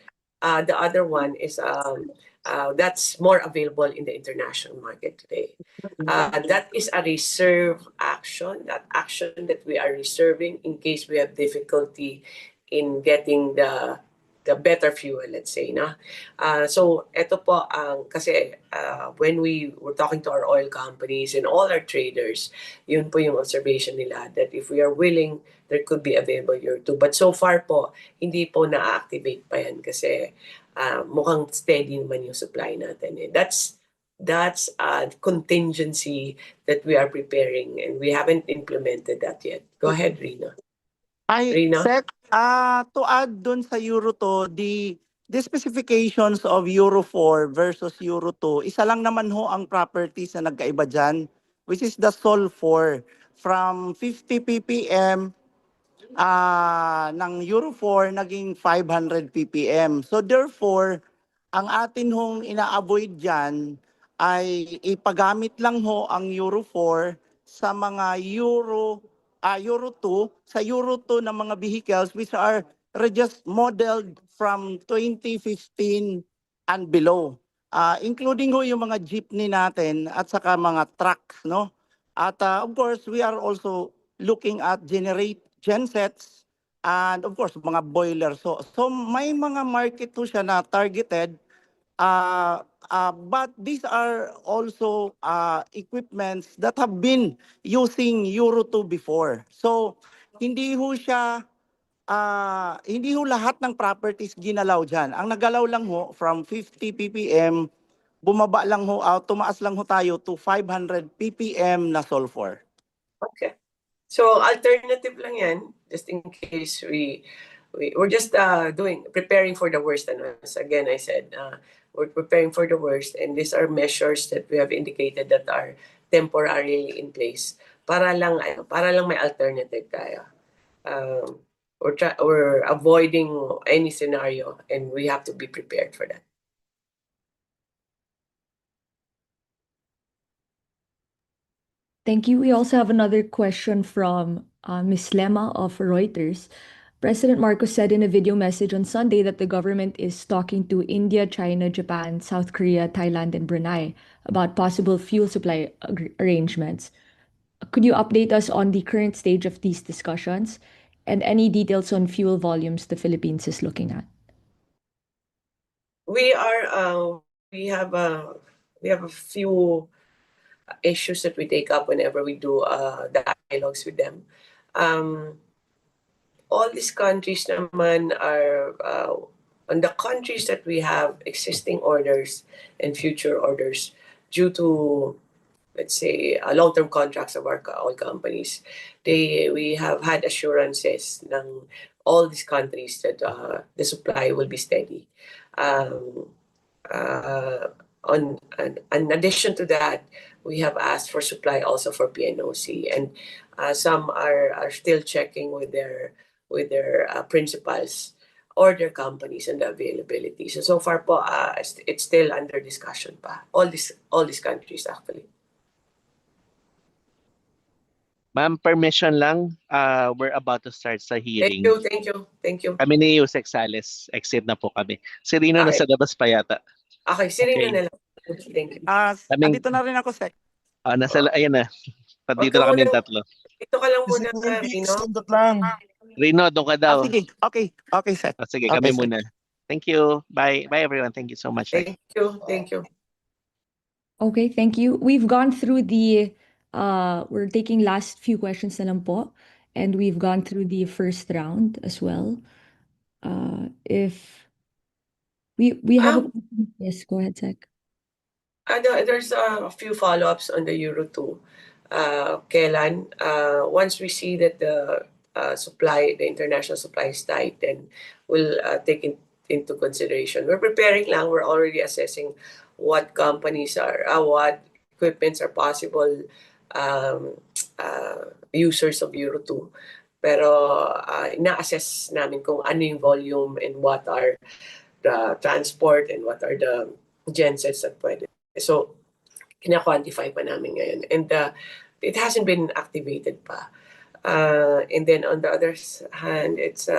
that's more available in the international market today. That is a reserve action, that action that we are reserving in case we have difficulty in getting the better fuel, let's say. So ito po, kasi when we were talking to our oil companies and all our traders, yun po yung observation nila, that if we are willing, there could be available Euro 2. But so far po, hindi po na-activate pa yan kasi mukhang steady naman yung supply natin. That's a contingency that we are preparing, and we haven't implemented that yet. Go ahead, Rina. Rina? Sec, to add dun sa Euro 2, the specifications of Euro 4 versus Euro 2, isa lang naman ho ang properties na nagkaiba dyan, which is the sulfur from 50 ppm ng Euro 4 naging 500 ppm. So therefore, ang atin hong ina-avoid dyan ay ipagamit lang ho ang Euro 4 sa mga Euro 2, sa Euro 2 ng mga vehicles which are just modeled from 2015 and below. Including ho yung mga jeepney natin at saka mga trucks, no? At of course, we are also looking at gensets and of course mga boilers. So may mga market to siya na targeted, but these are also equipments that have been using Euro 2 before. So hindi ho siya hindi ho lahat ng properties ginalaw dyan. Ang nagalaw lang ho from 50 ppm, bumaba lang ho, tumaas lang ho tayo to 500 ppm na sulfur. Okay. So alternative lang yan, just in case we're just preparing for the worst. As again, I said, we're preparing for the worst, and these are measures that we have indicated that are temporarily in place para lang may alternative tayo. We're avoiding any scenario, and we have to be prepared for that. Thank you. We also have another question from Ms. Lema of Reuters. President Marcos said in a video message on Sunday that the government is talking to India, China, Japan, South Korea, Thailand, and Brunei about possible fuel supply arrangements. Could you update us on the current stage of these discussions and any details on fuel volumes the Philippines is looking at? We have a few issues that we take up whenever we do dialogues with them. All these countries naman are on the countries that we have existing orders and future orders due to, let's say, long-term contracts of our oil companies. We have had assurances ng all these countries that the supply will be steady. In addition to that, we have asked for supply also for PNOC, and some are still checking with their principals or their companies and the availability. So far po, it's still under discussion pa. All these countries actually. Ma'am, permission lang. We're about to start sa Thank hearing. you, thank you, thank you. Kami ni Yusek Sales. Exit na po kami. Si Rino Okay. nasa labas pa yata. Okay, sino Okay. na lang. Thank you. Kaming, Andito na rin ako, Sec. ayan na. Wag Dito ka na kami muna, tatlo. dito ka lang Kasi muna, maybe Rino. extended lang. Rino, doon ka daw. Sige. Okay. Okay, Sec. Sige, Okay, kami Sec. muna. Thank you. Bye. Bye everyone. Thank you so much. Thank you, thank you. Okay, thank you. We've gone through we're taking last few questions na lang po, and we've gone through the first round as well. If we have a, yes, go ahead, Zach. There's a few follow-ups on the Euro 2. Kailan, once we see that the the international supply is tight, then we'll take it into consideration. We're preparing lang, we're already assessing what what equipments are possible users of Euro 2. Pero ina-assess namin kung ano yung volume and what are the transport and what are the gensets that pwede. So, kina-quantify pa namin ngayon. And it hasn't been activated pa. And then on the other hand, it's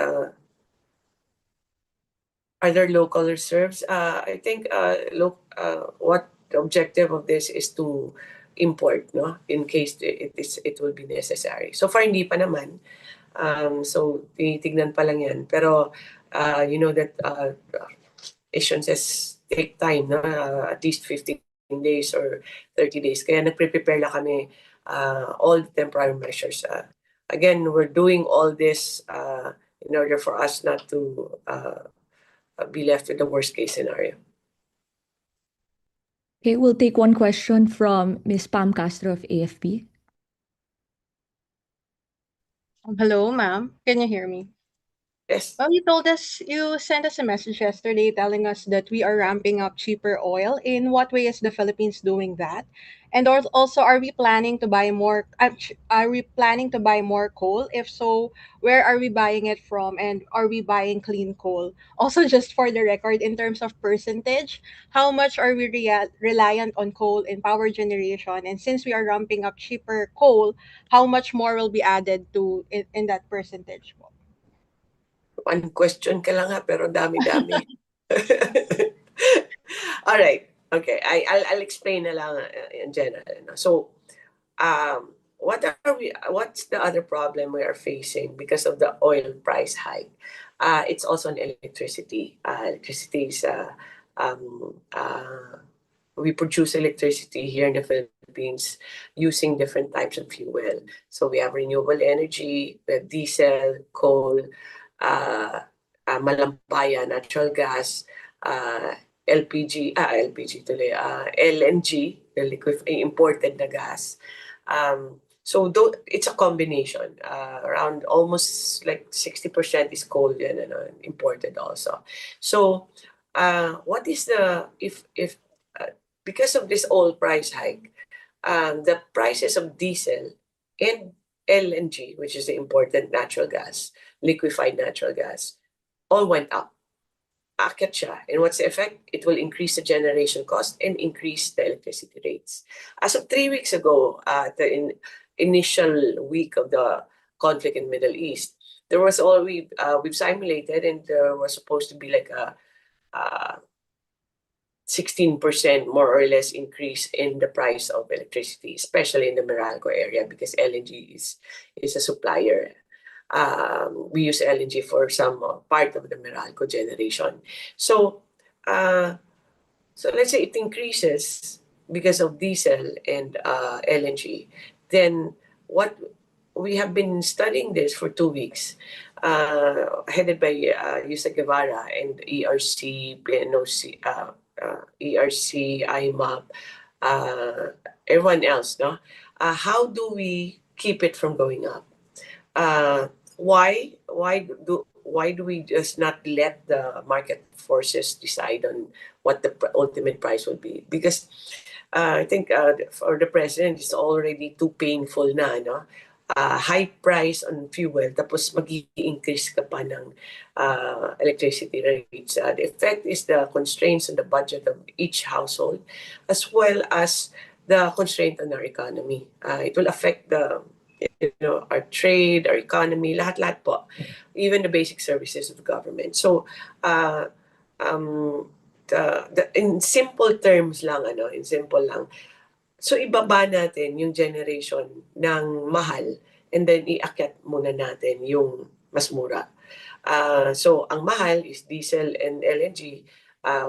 other local reserves. I think what the objective of this is to import, no, in case it will be necessary. So far hindi pa naman. So tinitignan pa lang yan. Pero you know that issuances take time, no? At least 15 days or 30 days. Kaya nagpre-prepare lang kami all the temporary measures. Again, we're doing all this in order for us not to be left with the worst case scenario. Okay, we'll take one question from Ms. Pam Castro of AFP. Hello, ma'am. Can you hear me? Yes. Well, you sent us a message yesterday telling us that we are ramping up cheaper oil. In what way is the Philippines doing that? And also, are we planning to buy more? Are we planning to buy more coal? If so, where are we buying it from? And are we buying clean coal? Also, just for the record, in terms of percentage, how much are we reliant on coal in power generation? And since we are ramping up cheaper coal, how much more will be added to in that percentage? One question ka lang ha, pero dami-dami. All right. Okay. I'll explain na lang in general. No? So, what's the other problem we are facing because of the oil price hike? It's also on electricity. Electricity is we produce electricity here in the Philippines using different types of fuel. So we have renewable energy, we have diesel, coal, malampaya, natural gas, LPG tuloy, LNG, the liquid imported na gas. So it's a combination. Around almost like 60% is coal and imported also. So what is if because of this oil price hike, the prices of diesel and LNG, which is the imported natural gas, liquefied natural gas, all went up. Aakyat siya. And what's the effect? It will increase the generation cost and increase the electricity rates. As of 3 weeks ago, the initial week of the conflict in Middle East, there was we've simulated, and there was supposed to be like a 16% more or less increase in the price of electricity, especially in the Meralco area, because LNG is a supplier. We use LNG for some part of the Meralco generation. So let's say it increases because of diesel and LNG. Then what we have been studying this for 2 weeks, headed by Yusa Guevara and ERC, PNOC, ERC, IMAP, everyone else, no? How do we keep it from going up? Why do we just not let the market forces decide on what the ultimate price will be? Because I think for the president, it's already too painful na, no? High price on fuel, tapos mag-i-increase ka pa ng electricity rates. The effect is the constraints on the budget of each household, as well as the constraint on our economy. It will affect the our trade, our economy, lahat-lahat po. Even the basic services of the government. So, in simple terms lang, in simple lang, so ibaba natin yung generation ng mahal and then iakyat muna natin yung mas mura. So ang mahal is diesel and LNG.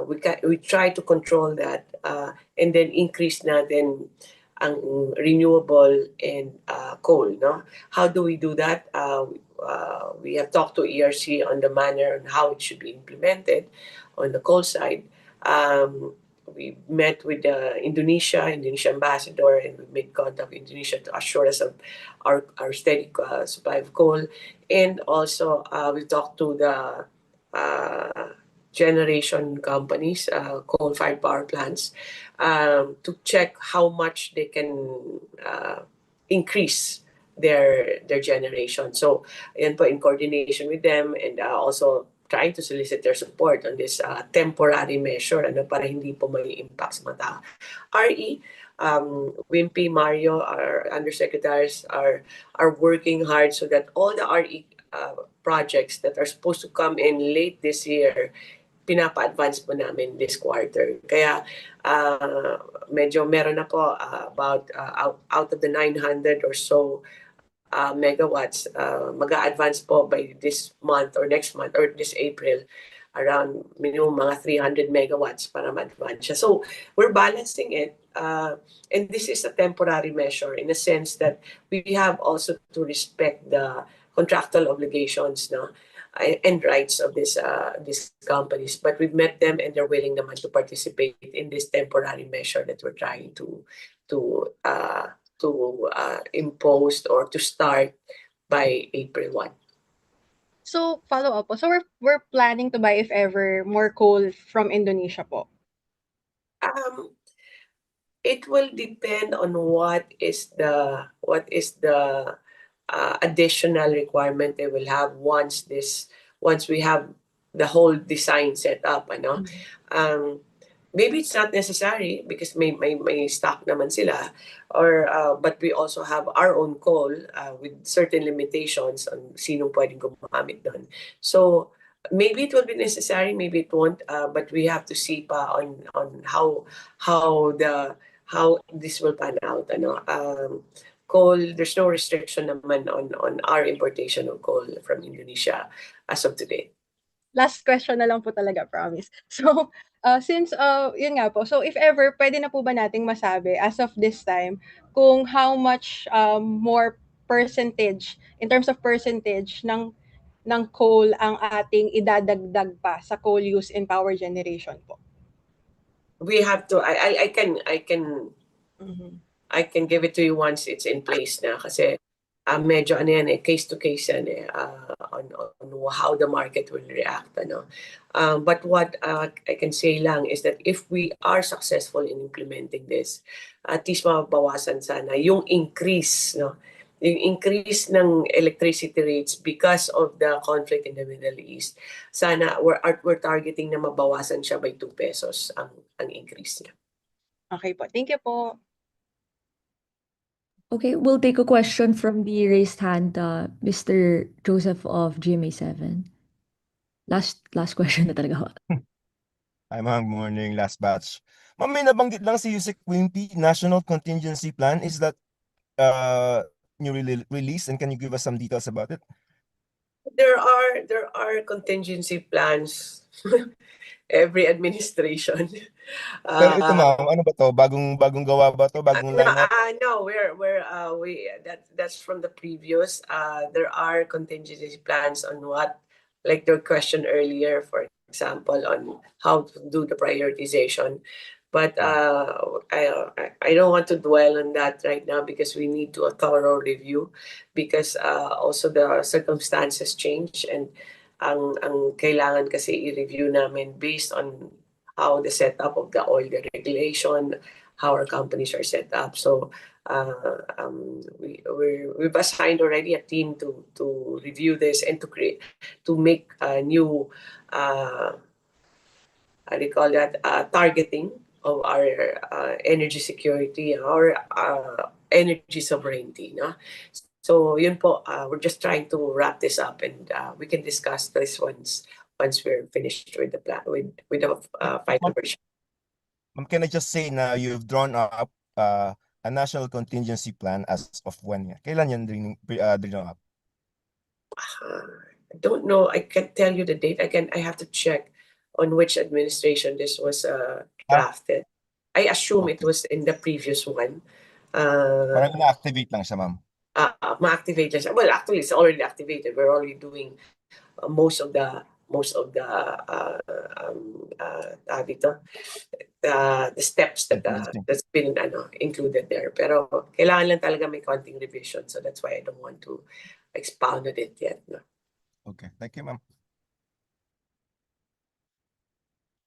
We try to control that and then increase natin ang renewable and coal. No? How do we do that? We have talked to ERC on the manner on how it should be implemented on the coal side. We met with the Indonesia ambassador, and we made contact with Indonesia to assure us of our steady supply of coal. And also, we talked to the generation companies, coal-fired power plants, to check how much they can increase their generation. So, ayan po, in coordination with them, and also trying to solicit their support on this temporary measure para hindi po may impact sa mga tao. RE, Wimpy, Mario, our undersecretaries are working hard so that all the RE projects that are supposed to come in late this year, pinapa-advance po namin this quarter. Kaya medyo meron na po about out of the 900 or so megawatts, mag-a-advance po by this month or next month or this April, around minimum mga 300 megawatts para ma-advance siya. So we're balancing it, and this is a temporary measure in a sense that we have also to respect the contractual obligations, no, and rights of these companies. But we've met them and they're willing naman to participate in this temporary measure that we're trying to impose or to start by April 1. So, follow up po. So, we're planning to buy, if ever, more coal from Indonesia po. It will depend on what is the additional requirement they will have once we have the whole design set up, ano. Maybe it's not necessary because may stock naman sila, or but we also have our own coal with certain limitations on sinong pwedeng gumamit doon. So maybe it will be necessary, maybe it won't, but we have to see pa on how this will pan out, ano. Coal, there's no restriction naman on our importation of coal from Indonesia as of today. Last question na lang po talaga, promise. So, since, yun nga po, so if ever, pwede na po ba nating masabi as of this time kung how much more percentage, in terms of percentage ng coal ang ating idadagdag pa sa coal use in power generation po? We have to, I can Mhm. I can give it to you once it's in place na, kasi medyo case to case yan on how the market will react, ano. But what I can say lang is that if we are successful in implementing this, at least mababawasan sana yung increase, no, yung increase ng electricity rates because of the conflict in the Middle East. Sana we're targeting na mabawasan siya by 2 pesos ang increase niya. Okay po. Thank you po. Okay, we'll take a question from the raised hand, Mr. Joseph of GMA7. Last question na talaga ako. Hi, ma'am. Good morning. Last batch. Ma'am, may nabanggit lang si Yusek Wimpy, National Contingency Plan. Is that new release, and can you give us some details about it? There are contingency plans every administration. Pero ito, ma'am, ano ba to? Bagong gawa ba to? Bagong lineup? No, that's from the previous. There are contingency plans on what, like the question earlier, for example, on how to do the prioritization. But I don't want to dwell on that right now because we need to a thorough review, because also the circumstances change, and ang kailangan kasi i-review namin based on how the setup of the oil regulation, how our companies are set up. So we've assigned already a team to review this and to make a new how do you call that, targeting of our energy security, our energy sovereignty, no? So yun po, we're just trying to wrap this up, and we can discuss this once we're finished with the plan with the final version. Ma'am, can I just say na you've drawn up a national contingency plan as of when yan? Kailan yan drawn up? I don't know. I can't tell you the date. I have to check on which administration this was drafted. I assume it Okay. was in the previous one. Parang ina-activate lang siya, ma'am. Ma-activate lang siya. Well, actually, it's already activated. We're already doing most of the dito, the steps that that's been included there. Pero kailangan lang talaga may konting revision, so that's why I don't want to expound on it yet. No? Okay, thank you, ma'am.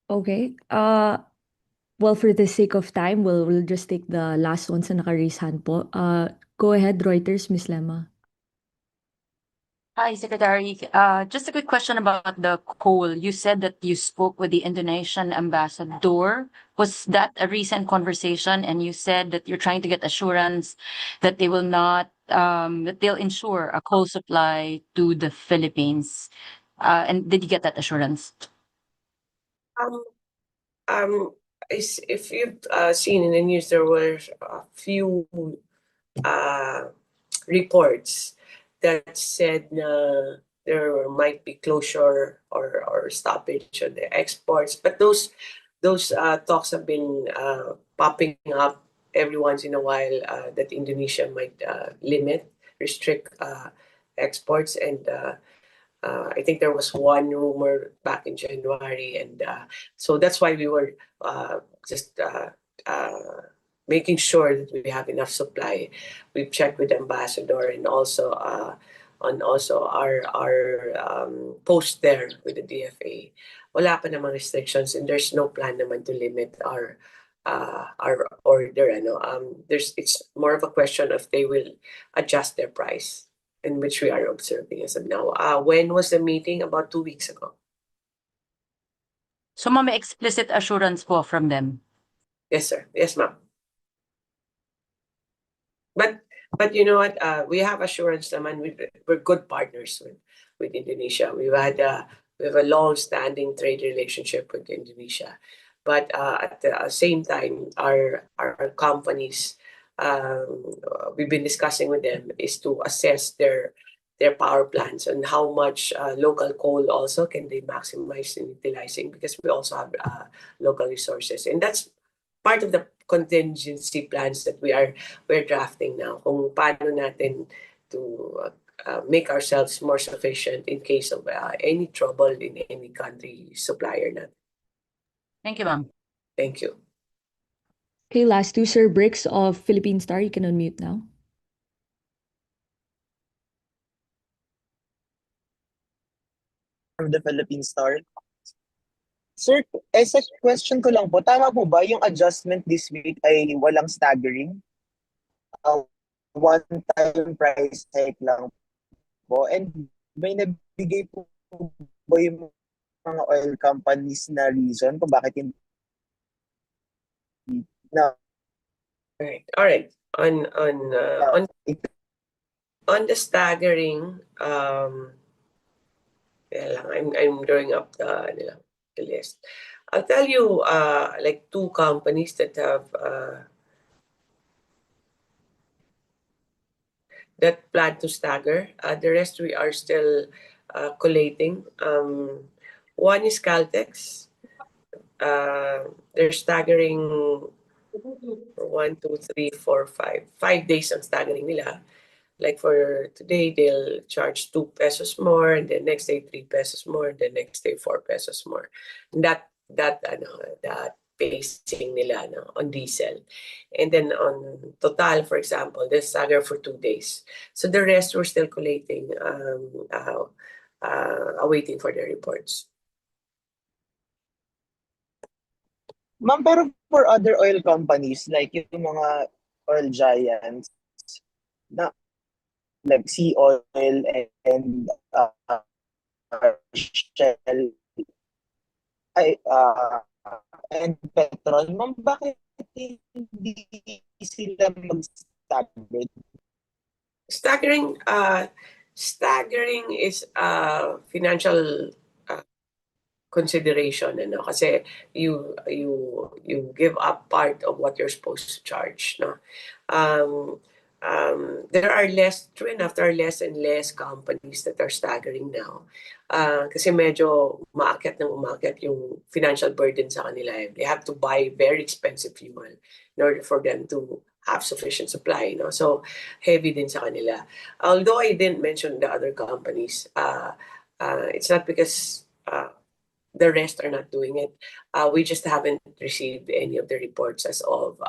Okay. Well, for the sake of time, we'll just take the last one sa naka-raise hand po. Go ahead, Reuters, Miss Lemma. Hi, Secretary. Just a quick question about the coal. You said that you spoke with the Indonesian ambassador. Was that a recent conversation? And you said that you're trying to get assurance that they will not, that they'll ensure a coal supply to the Philippines. And did you get that assurance? If you've seen in the news, there were a few reports that said there might be closure or stoppage on the exports, but those talks have been popping up every once in a while that Indonesia might restrict exports, and I think there was one rumor back in January, and so that's why we were just making sure that we have enough supply. We've checked with the ambassador and also our post there with the DFA. Wala pa namang restrictions, and there's no plan naman to limit our order. It's more of a question of they will adjust their price, in which we are observing as of now. When was the meeting? About 2 weeks ago. So, may explicit assurance po from them. Yes, sir. Yes, ma'am. But you know what? We have assurance naman. We're good partners with Indonesia. We have a long-standing trade relationship with Indonesia. But at the same time, our companies, we've been discussing with them, is to assess their power plants and how much local coal also can they maximize in utilizing, because we also have local resources, and that's part of the contingency plans that we're drafting now. Kung paano natin to make ourselves more sufficient in case of any trouble in any country supplier natin. Thank you, ma'am. Thank you. Okay, last two, Sir Bricks of Philippine Star. You can unmute now. From the Philippine Star. Sir, sa question ko lang po, tama po ba yung adjustment this week ay walang staggering? One-time price hike lang po. And may nabigay po ba yung mga oil companies na reason kung bakit hindi na All right. On the staggering, I'm drawing up the list. I'll tell you like two companies that have that plan to stagger. The rest we are still collating. One is Caltex. They're staggering 1, 2, 3, 4, 5. 5 days ang staggering nila. Like for today, they'll charge 2 pesos more, and then next day 3 pesos more, and then next day 4 pesos more. And that pacing nila on diesel. And then on Total, for example, they stagger for 2 days. So the rest we're still collating, awaiting for their reports. Ma'am, pero for other oil companies, like yung mga oil giants, na like Sea Oil and Shell, and Petron, ma'am, bakit hindi sila mag-stagger? Staggering, staggering is financial consideration, kasi you give up part of what you're supposed to charge, no. There are true enough, there are less and less companies that are staggering now. Kasi medyo umakyat yung financial burden sa kanila. They have to buy very expensive fuel in order for them to have sufficient supply, no? So heavy din sa kanila. Although I didn't mention the other companies, it's not because the rest are not doing it. We just haven't received any of the reports as of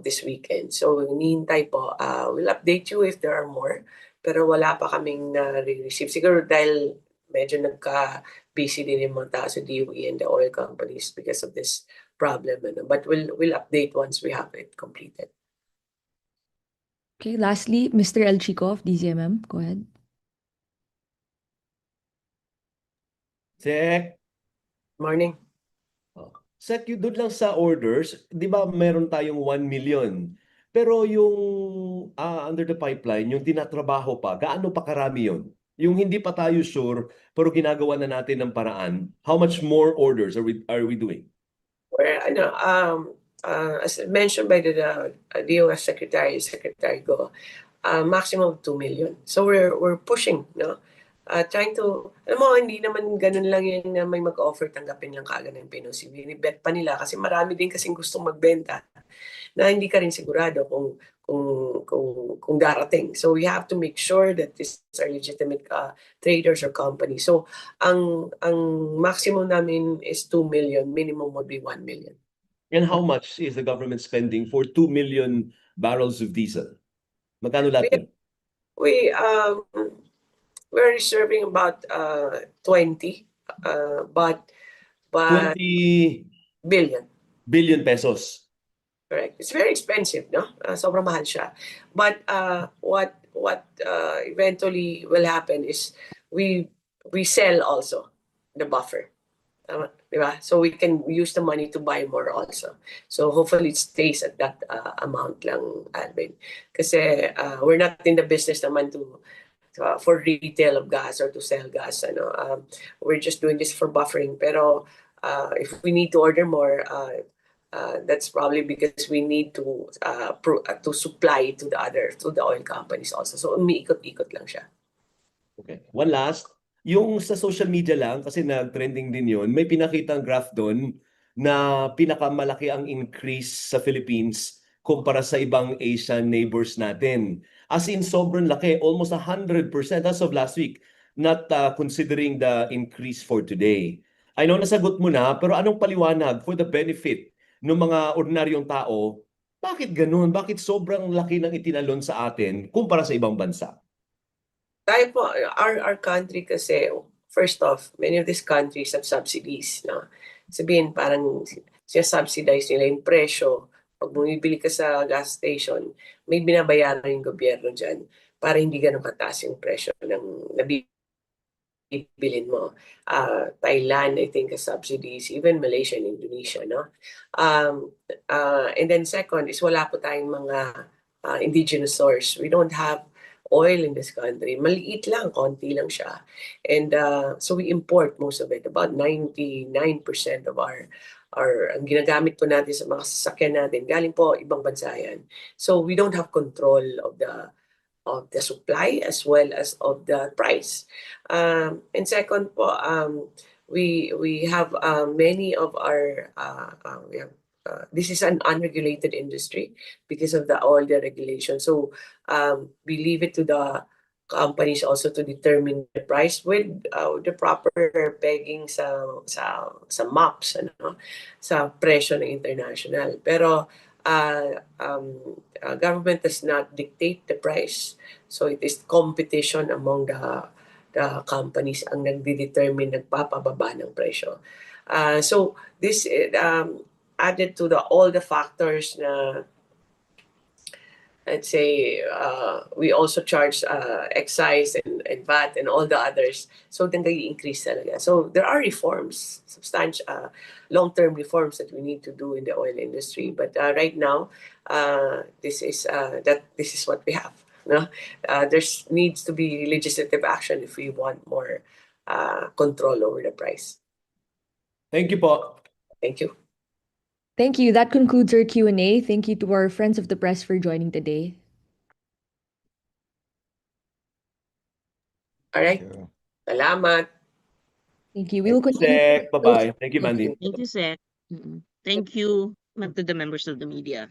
this weekend. So hinihintay po, we'll update you if there are more. Pero wala pa kaming na-receive. Siguro dahil medyo nagka-busy din yung mga tao sa DOE and the oil companies because of this problem. But we'll update once we have it completed. Okay, lastly, Mr. El Chico of DZMM, go ahead. Sec, Morning. Sec, yun doon lang sa orders, di ba meron tayong 1 million? Pero yung under the pipeline, yung tinatrabaho pa, gaano pa karami yun? Yung hindi pa tayo sure, pero ginagawa na natin ng paraan, how much more orders are we doing? Where, as mentioned by the DOF Secretary Go, maximum of 2 million. So we're pushing, no? Trying to, alam mo, hindi naman ganun lang yan na may mag-offer, tanggapin lang kaagad ng PNOC. Binibet pa nila kasi marami din kasing gustong magbenta na hindi ka rin sigurado kung darating. So we have to make sure that these are legitimate traders or companies. So ang maximum namin is 2 million, minimum would be 1 million. And how much is the government spending for 2 million barrels of diesel? Magkano lahat yun? We're reserving about 20, but 20 billion pesos. Correct. It's very expensive, no? Sobrang mahal siya. But what eventually will happen is we sell also the buffer. Diba? So we can use the money to buy more also. So hopefully it stays at that amount lang, Alvin. Kasi we're not in the business naman for retail of gas or to sell gas. We're just doing this for buffering. Pero if we need to order more, that's probably because we need to supply to the oil companies also. So umiikot-ikot lang siya. Okay. One last, yung sa social media lang, kasi nag-trending din yun, may pinakitang graph doon na pinakamalaki ang increase sa Philippines kumpara sa ibang Asian neighbors natin. As in, sobrang laki, almost 100% as of last week, not considering the increase for today. I know nasagot mo na, pero anong paliwanag for the benefit ng mga ordinaryong tao? Bakit ganun? Bakit sobrang laki ng itinalon sa atin kumpara sa ibang bansa? Tayo po, our country kasi, first off, many of these countries have subsidies, no? Sabihin, parang siya-subsidize nila yung presyo. Pag bumibili ka sa gas station, may binabayaran yung gobyerno dyan para hindi ganun kataas yung presyo ng bibilin mo. Thailand, I think, has subsidies, even Malaysia and Indonesia, no? And then second is wala po tayong mga indigenous source. We don't have oil in this country. Maliit lang, konti lang siya. And so we import most of it. About 99% of ang ginagamit po natin sa mga sasakyan natin, galing po ibang bansa yan. So we don't have control of the supply as well as of the price. And second po, we have many of our this is an unregulated industry because of all the regulation. So we leave it to the companies also to determine the price with the proper pegging sa maps, sa presyo ng international. Pero government does not dictate the price. So it is competition among the companies ang nagde-determine, nagpapababa ng presyo. So this added to all the factors na, let's say, we also charge excise and VAT and all the others. So then they increase talaga. So there are reforms, substantial long-term reforms that we need to do in the oil industry. But right now, this is what we have. No, there needs to be legislative action if we want more control over the price. Thank you po. Thank you. Thank you. That concludes our Q&A. Thank you to our friends of the press for joining today. All right. Thank you. Salamat. Thank you. We will Thank you, continue. Sec. Bye-bye. Thank you, Mandy. Thank you, Sec. Thank you to the members of the media.